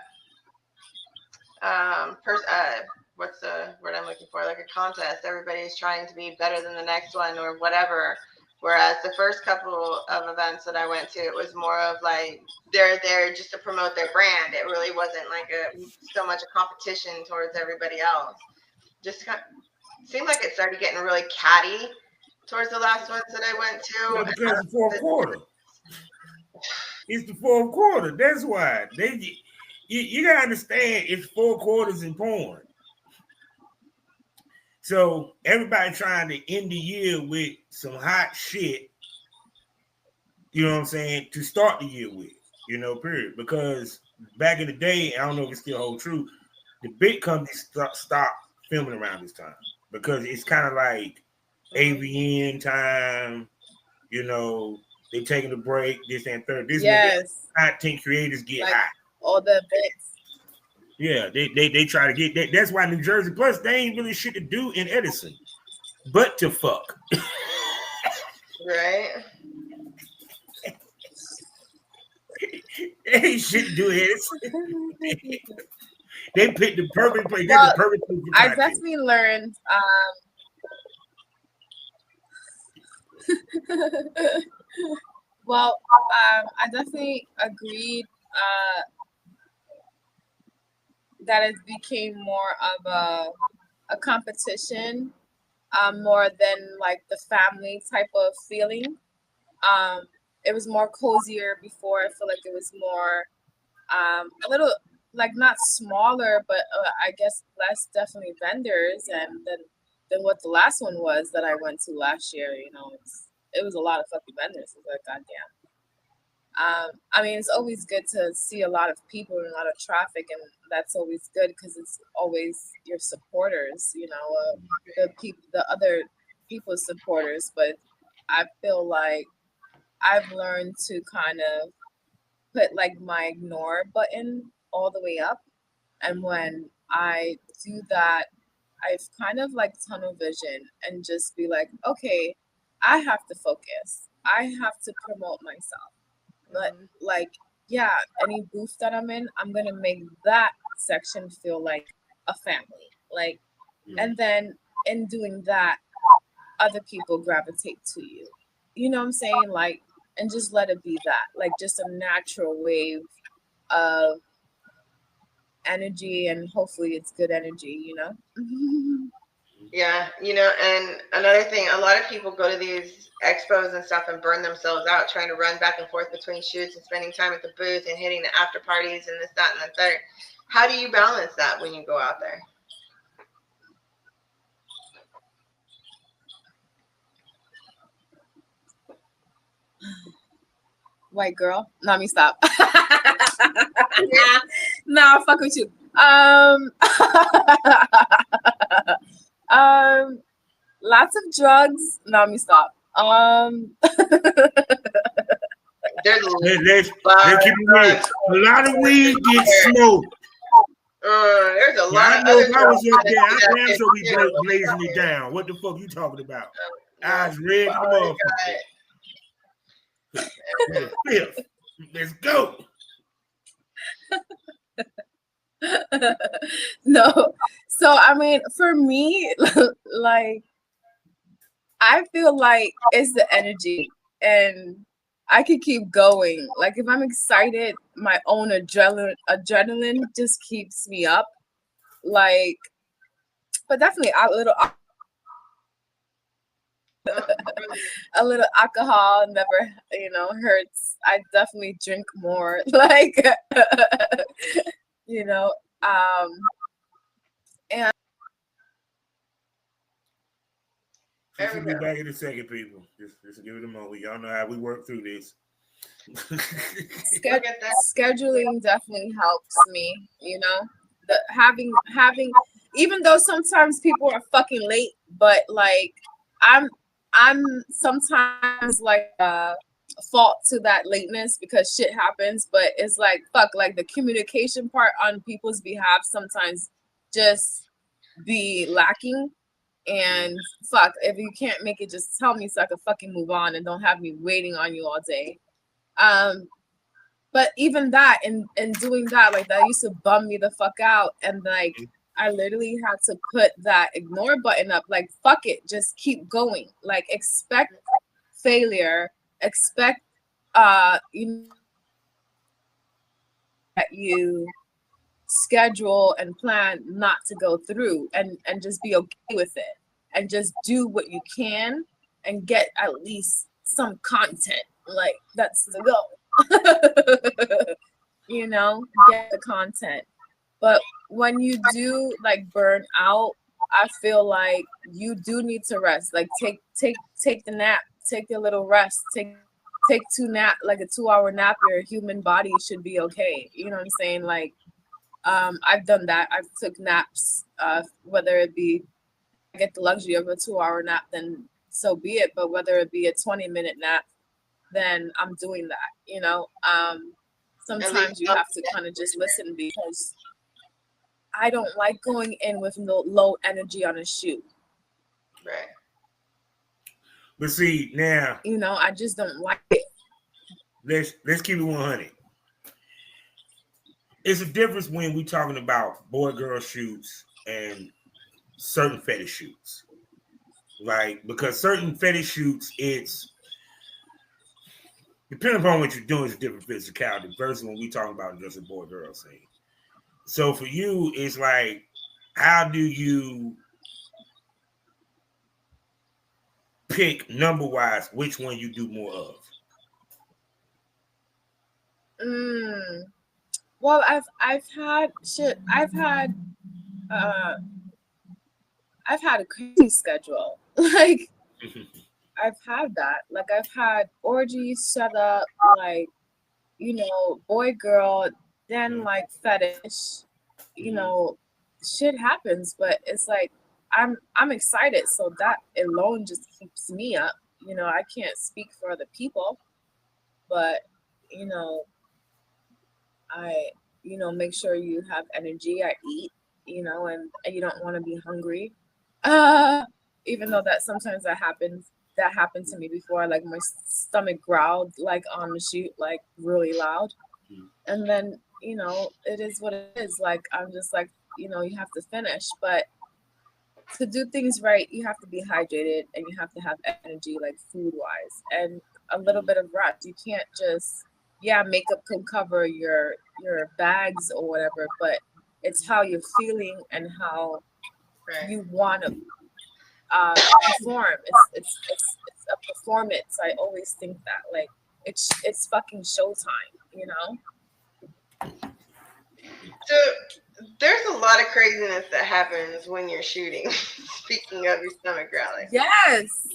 what's the word I'm looking for? Like a contest. Everybody's trying to be better than the next one or whatever. Whereas the first couple of events that I went to, it was more of like they're there just to promote their brand. It really wasn't like so much a competition towards everybody else. Just kind of, seemed like it started getting really catty towards the last ones that I went to. Well, because the fourth quarter. It's the fourth quarter. That's why you gotta understand it's 4 quarters in porn. So everybody trying to end the year with some hot shit, you know what I'm saying, to start the year with, period. Because back in the day, I don't know if it still holds true, the big companies stop filming around this time because it's kind of like AVN time, they taking a break, this and third. This is when content creators get like hot. All the events. Yeah, they try to get that. That's why New Jersey, plus they ain't really shit to do in Edison, but to fuck. Right. They ain't shit to do in Edison. They picked the perfect place. That's the perfect place. I definitely learned. I definitely agreed that it became more of a competition, more than like the family type of feeling. It was more cozier before. I feel like it was more a little like not smaller, but I guess less definitely vendors and than what the last one was that I went to last year. It was a lot of fucking vendors. It was like goddamn. I mean, it's always good to see a lot of people and a lot of traffic, and that's always good because it's always your supporters, the other people's supporters. But I feel like I've learned to kind of put like my ignore button all the way up, and when I do that, I've kind of like tunnel vision and just be like, okay, I have to focus. I have to promote myself. But like, yeah, any booth that I'm in, I'm gonna make that section feel like a family. Like, and then in doing that, other people gravitate to you. You know what I'm saying? Like, and just let it be that. Like, just a natural wave of energy, and hopefully it's good energy. Yeah, and another thing, a lot of people go to these expos and stuff and burn themselves out trying to run back and forth between shoots and spending time at the booth and hitting the after parties and this, that, and the third. How do you balance that when you go out there? White girl? No, let me stop. No, fuck with you. Lots of drugs. No, let me stop. Let's keep it real. A lot of weed gets smoked. There's a lot of I know if I was up there, I damn sure be blazing it down. What the fuck you talking about? Eyes red to the motherfucker. Let's go. No. So, I mean, for me, like, I feel like it's the energy, and I can keep going. Like, if I'm excited, my own adrenaline just keeps me up. Like, but definitely a little alcohol never, hurts. I definitely drink more. Like, and She'll be back in a second, people. Just give it a moment. Y'all know how we work through this. Scheduling definitely helps me. Having even though sometimes people are fucking late, but like I'm sometimes like fault to that lateness because shit happens, but it's like fuck, like the communication part on people's behalf sometimes just be lacking. And fuck, if you can't make it, just tell me so I can fucking move on and don't have me waiting on you all day. But even that, and doing that, like that used to bum me the fuck out. And like I literally had to put that ignore button up. Like fuck it, just keep going. Like expect failure, expect you know, that you schedule and plan not to go through, and just be okay with it, and just do what you can and get at least some content. Like that's the goal. You know, get the content. But when you do like burn out, I feel like you do need to rest. Like take the nap, take a little rest, take 2-hour nap. Your human body should be okay. You know what I'm saying? Like I've done that. I've took naps, whether it be I get the luxury of a 2-hour nap, then so be it. But whether it be a 20-minute nap, then I'm doing that, you know. Sometimes you have to kind of just listen, because I don't like going in with low energy on a shoot. Right. But see, now, you know, I just don't like it. Let's keep it 100. It's a difference when we talking about boy-girl shoots and certain fetish shoots. Like, because certain fetish shoots, it's depending upon what you're doing, it's a different physicality versus when we talking about just a boy-girl scene. So for you, it's like, how do you pick number-wise which one you do more of? Well, I've had a crazy schedule. Like I've had that. Like I've had orgies set up, like, you know, boy girl, then like fetish, you know, shit happens, but it's like I'm excited, so that alone just keeps me up. You know, I can't speak for other people, but you know, I make sure you have energy. I eat, you know, and you don't want to be hungry. Even though that sometimes that happens. That happened to me before. Like my stomach growled like on the shoot, like really loud. And then, you know, it is what it is. Like I'm just like, you know, you have to finish. But to do things right, you have to be hydrated and you have to have energy, like food wise, and a little bit of rest. You can't just makeup can cover your bags or whatever, but it's how you're feeling and how you want to perform. It's a performance. I always think that, like, it's fucking showtime, you know. So there's a lot of craziness that happens when you're shooting. Speaking of your stomach growling. Yes.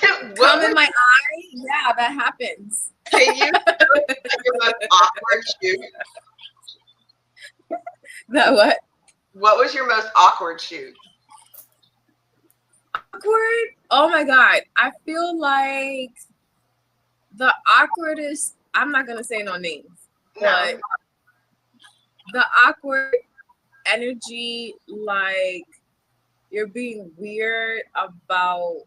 Come in my eye. Yeah, that happens. Can you your most awkward shoot? That what? What was your most awkward shoot? Awkward? Oh my god. I feel like the awkwardest, I'm not gonna say no names, but the awkward energy, like you're being weird about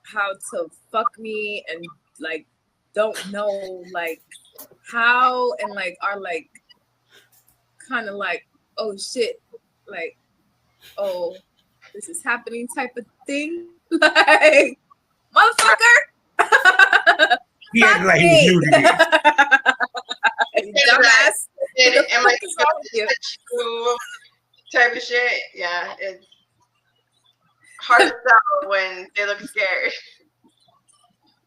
how to fuck me and like don't know like how, and like are like kind of like, oh shit, like, oh, this is happening type of thing. Like, motherfucker. Yeah, like you dumbass. Am I type of shit? Yeah, it's hard to tell when they look scared.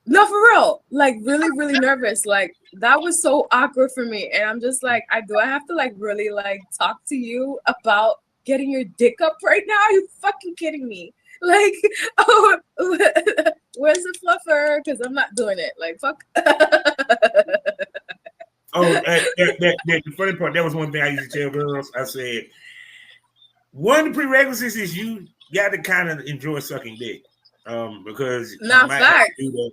No, for real. Like really, really nervous. Like that was so awkward for me. And I'm just like, I have to like really like talk to you about getting your dick up right now? Are you fucking kidding me? Like, oh, where's the fluffer? Because I'm not doing it. Like, fuck. Oh, the funny part, that was one thing I used to tell girls. I said, one of the prerequisites is you got to kind of enjoy sucking dick, because Not you might have fact. to do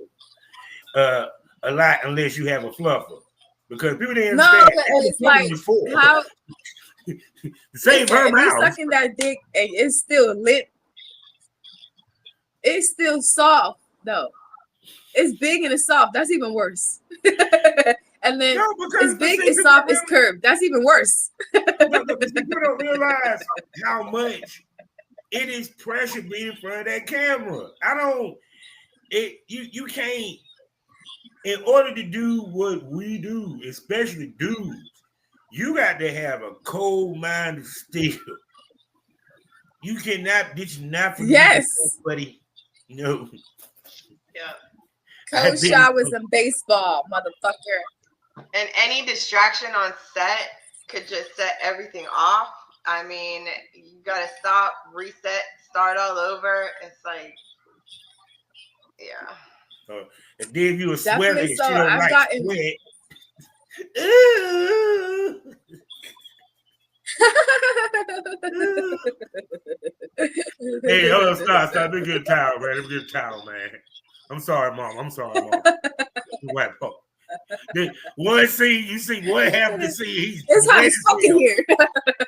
that a lot unless you have a fluffer. Because people didn't No, understand. but That's it's what fluffing like was for. how Save her if you're mouth. sucking that dick and it's still lit, it's still soft though. It's big and it's soft. That's even worse. And then No, it's because big, see, it's soft, it's curved. That's even worse. people don't realize how much it is pressure being in front of that camera. You can't, in order to do what we do, especially dudes, you got to have a cold mind of steel. You cannot, this is not for Yes. you, buddy. No. Yeah. Cold showers and baseball, motherfucker. And any distraction on set could just set everything off. I mean, you gotta stop, reset, start all over. It's like, yeah. And then you a sweater Definitely and so. she don't I've like gotten sweat. Ooh. Hey, hold on, stop. Let me get a towel, man. Let me get a towel, man. I'm sorry, Mom. White Paul. One scene, you see one half of the scene, he's it's hot wet as as fucking hell. here.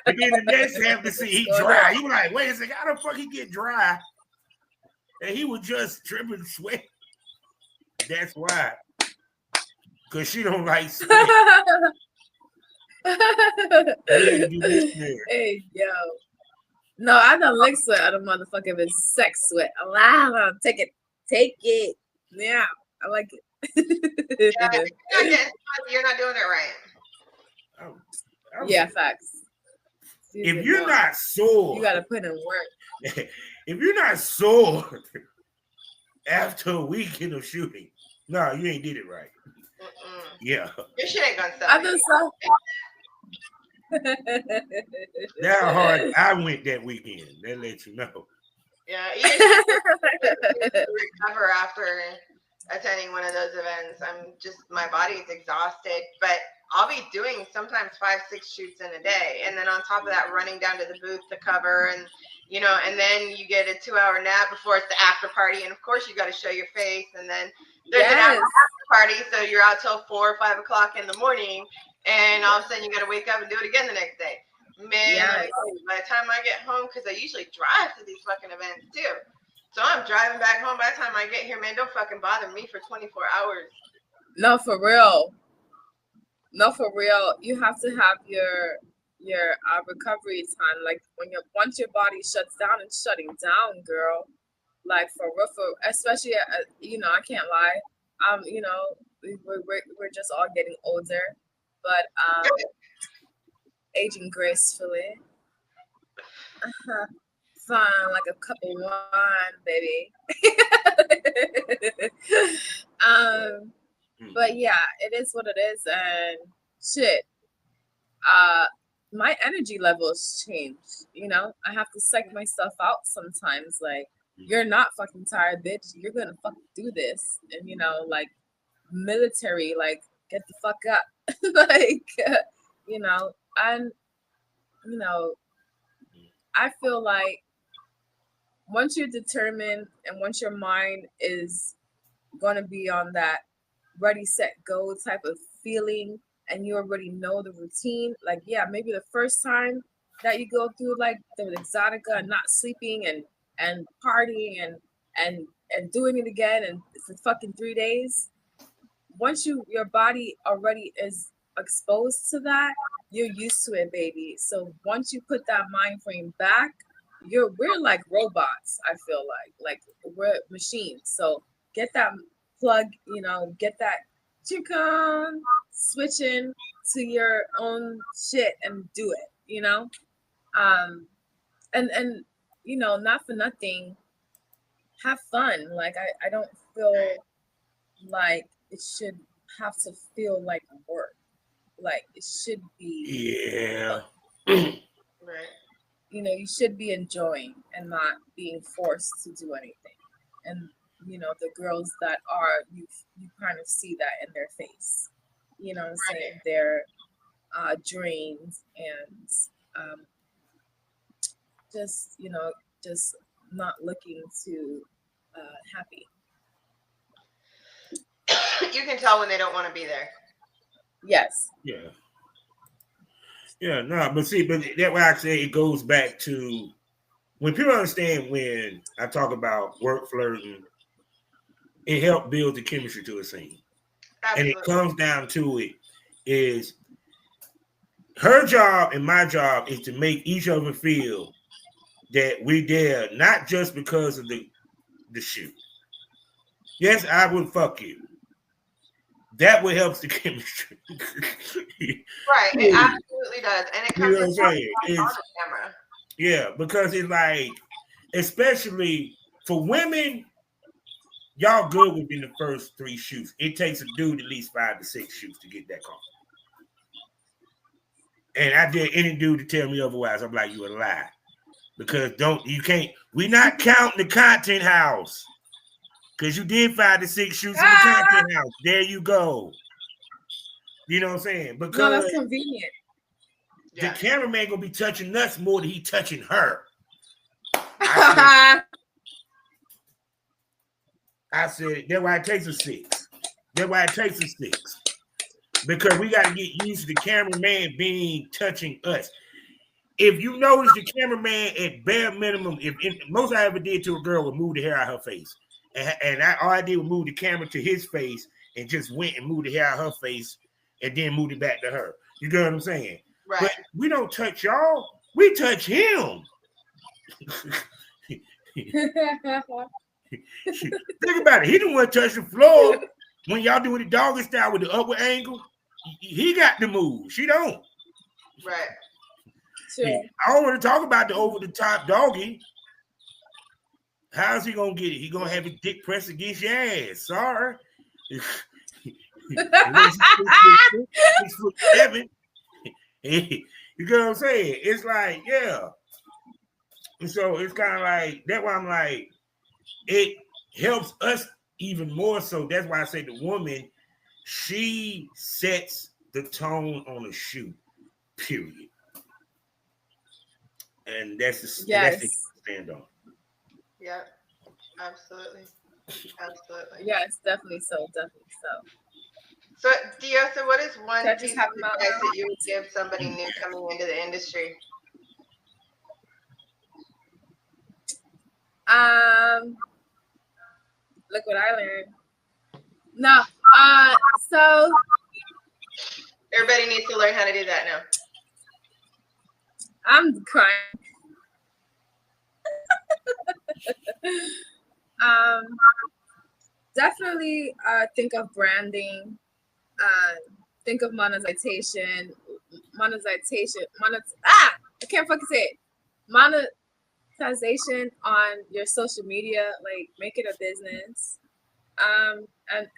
And then the next half of the scene, he dry. You like, wait a second, how the fuck he get dry? And he was just dripping sweat. That's why. Because she don't like sweat. Hey, yo. No, I done lick sweat out of motherfucking sex sweat. Allow, take it. Yeah, I like it. Yeah, you're not doing it right. Yeah, facts. If you're not sore, you gotta put in work. If you're not sore after a weekend of shooting, no, you ain't did it right. Yeah. Your shit ain't gonna sell. I done so. That's how hard I went that weekend. That lets you know. Yeah, you should recover after attending one of those events. My body's exhausted, but I'll be doing sometimes 5-6 shoots in a day, and then on top of that, running down to the booth to cover, and and then you get a 2-hour nap before it's the after party, and of course you got to show your face, and then there's an after party, so you're out till 4 or 5 o'clock in the morning, and all of a sudden you got to wake up and do it again the next day. Man, by the time I get home, because I usually drive to these fucking events too. So I'm driving back home. By the time I get here, man, don't fucking bother me for 24 hours. No, for real. You have to have your recovery time. Like once your body shuts down, it's shutting down, girl. Like for real, especially I can't lie. We're just all getting older, but aging gracefully. Fine, like a cup of wine, baby. But yeah, it is what it is, and shit. My energy levels change. I have to psych myself out sometimes. Like, you're not fucking tired, bitch. You're gonna fucking do this, and like military, like get the fuck up, like and I feel like once you're determined and once your mind is gonna be on that ready, set, go type of feeling, and you already know the routine, like maybe the first time that you go through like the exotica and not sleeping and partying and doing it again and for fucking 3 days, once your body already is exposed to that, you're used to it, baby. So once you put that mind frame back, we're like robots. I feel like we're machines. So get that plug, get that chicken switching to your own shit and do it. And not for nothing, have fun. Like I don't feel like it should have to feel like work. Like it should be Right. You should be enjoying and not being forced to do anything. And the girls that are, you kind of see that in their face. You know what I'm saying? They're drained and just just not looking too happy. You can tell when they don't want to be there. Yes. Yeah. Yeah, no, but see, but that's why I say it goes back to when people understand when I talk about work flirting, it helps build the chemistry to a scene. And it Absolutely. comes down to it is her job and my job is to make each other feel that we there, not just because of the shoot. Yes, I would fuck you. That would help the chemistry. Right. It absolutely does. And it You comes know what I'm across saying? on It's the camera. yeah, because it's like, especially for women, y'all good within the first 3 shoots. It takes a dude at least 5 to 6 shoots to get that comfortable. And I dare any dude to tell me otherwise, I'm like, you a lie. Because we not counting the content house. Because you did 5 to 6 shoots in the content house. There you go. You know what I'm saying? No, Because that's convenient. the Yeah. cameraman gonna be touching nuts more than he touching her. I said that's why it takes a 6. That's why it takes a 6. Because we got to get used to the cameraman being touching us. If you notice the cameraman at bare minimum, if most I ever did to a girl would move the hair out her face, and all I did was move the camera to his face and just went and moved the hair out her face and then moved it back to her. You get what I'm saying? Right. But we don't touch y'all. We touch him. Think about it. He didn't want to touch the floor when y'all doing the doggy style with the upward angle. He got the move. She don't. Right. Sure. I don't want to talk about the over the top doggy. How's he gonna get it? He gonna have his dick pressed against your ass. Sorry. 6'7". You know what I'm saying? It's like, yeah. And so it's kind of like that's why I'm like, it helps us even more so. That's why I say the woman, she sets the tone on a shoot, period. And that's the Yes. thing to stand on. Yeah. Absolutely. Absolutely. Yes, definitely so. Definitely so. So, Diosa, what is one That piece just of happened out advice loud. that you would give somebody new coming into the industry? Look what I learned. No, so Everybody needs to learn how to do that now. I'm crying. Definitely think of branding, think of monetization. I can't fucking say it. Monetization on your social media, like make it a business.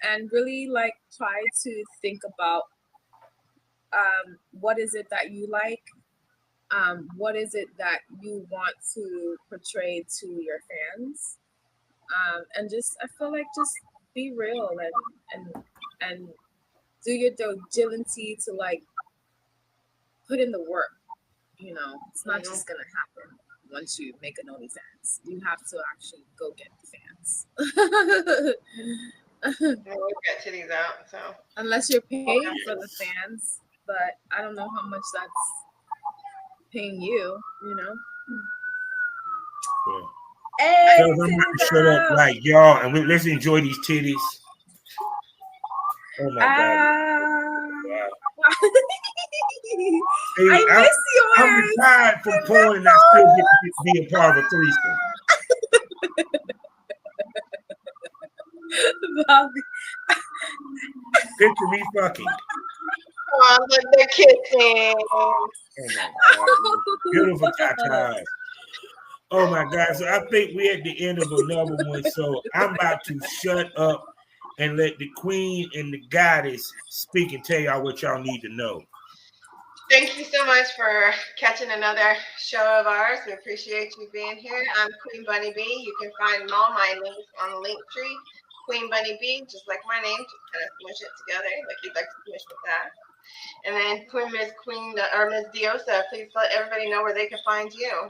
And really like try to think about what is it that you like, what is it that you want to portray to your fans, and just I feel like just be real and do your diligence to like put in the work. It's not just gonna happen once you make an OnlyFans. You have to actually go get the fans. We'll get titties out. So Unless you're paying for the fans, but I don't know how much that's paying you. Yeah. Hey, So I'm going to shut up like y'all and let's enjoy these titties. Oh my God. Wow. See, I miss yours. I'm retired from porn and I still get to be a part of a threesome. Bobby. Picture me fucking. oh, look, they're kissing. Oh my God. Beautiful tatas. Oh my God. So I think we're at the end of another one. So I'm about to shut up and let the queen and the goddess speak and tell y'all what y'all need to know. Thank you so much for catching another show of ours. We appreciate you being here. I'm Kween Hunny B. You can find all my links on the link tree. Kween Hunny B, just like my name, just kind of smush it together like you'd like to smush with that. And then Miss Diosa, please let everybody know where they can find you.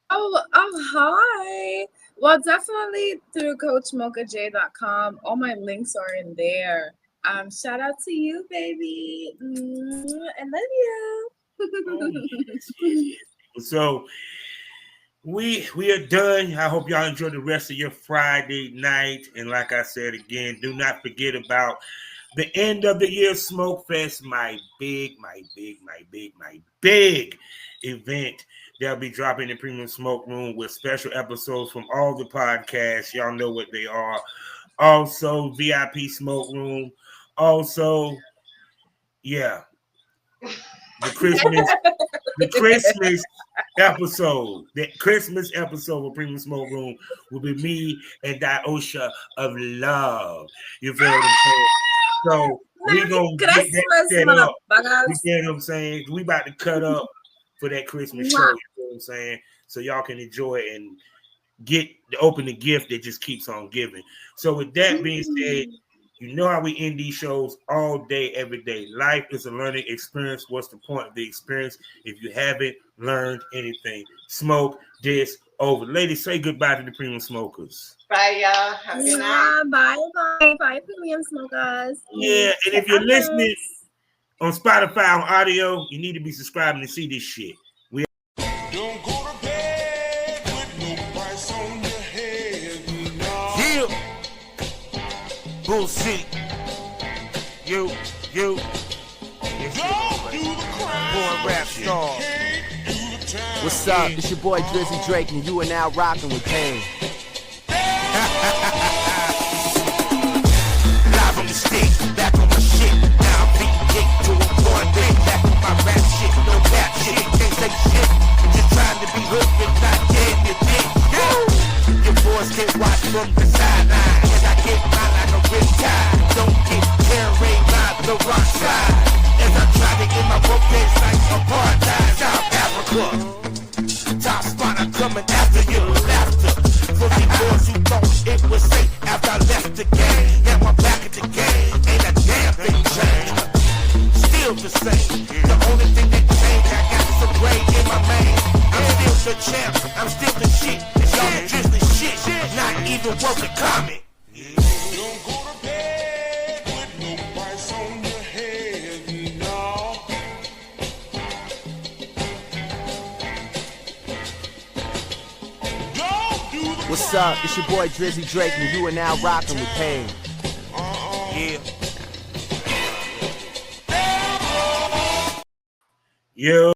Hi. Well, definitely through CoachMochaJ.com. All my links are in there. Shout out to you, baby. I love you. Oh, yes. So we are done. I hope y'all enjoy the rest of your Friday night. And like I said again, do not forget about the end of the year Smoke Fest, my big event. They'll be dropping the Premium Smoke Room with special episodes from all the podcasts. Y'all know what they are. Also, VIP Smoke Room. Also, yeah, the Christmas episode. The Christmas episode of Premium Smoke Room will be me and Diosa of Love. You feel what I'm saying? So we gonna get that set up. You get what I'm saying? We about to cut up for that Christmas show. You know what I'm saying? So y'all can enjoy it and open the gift that just keeps on giving. So with that being said, you know how we end these shows all day, every day. Life is a learning experience. What's the point of the experience if you haven't learned anything? Smoke this over. Ladies, say goodbye to the premium smokers. Bye, y'all. Have a good night. Bye, premium smokers. Yeah, and if you're listening on Spotify on audio, you need to be subscribing to see this shit. Don't go to bed with no price on your head. Yeah. Bullshit. You. Don't do the crime. Born rap star. What's up? It's your boy Drizzy Drake, and you are now rocking with Pain. Live on the stick, back on my shit. Now I'm beating dick to a foreign thing. Back on my rap shit, no cap shit. Can't say shit. Just trying to be hood, but not getting your dick. Your boys can't watch from the sideline. And I get mine like a rip tide. Don't get carried by the rock side. As I try to get my broke days like apartheid. South Africa. Top spot, I'm coming after you. Laughter. For the boys who thought it was safe after I left the game. Now I'm back at the game. Ain't a damn thing changed. Still the same. The only thing that changed, I got some gray in my mane. I'm still the champ. I'm still the shit. Y'all the drizzly shit. Not even worth a comment. Don't go to bed with no price on your head, no. Don't do the What's up? It's your boy Drizzy Drake, and you are now rocking with Pain. Yeah. Yo.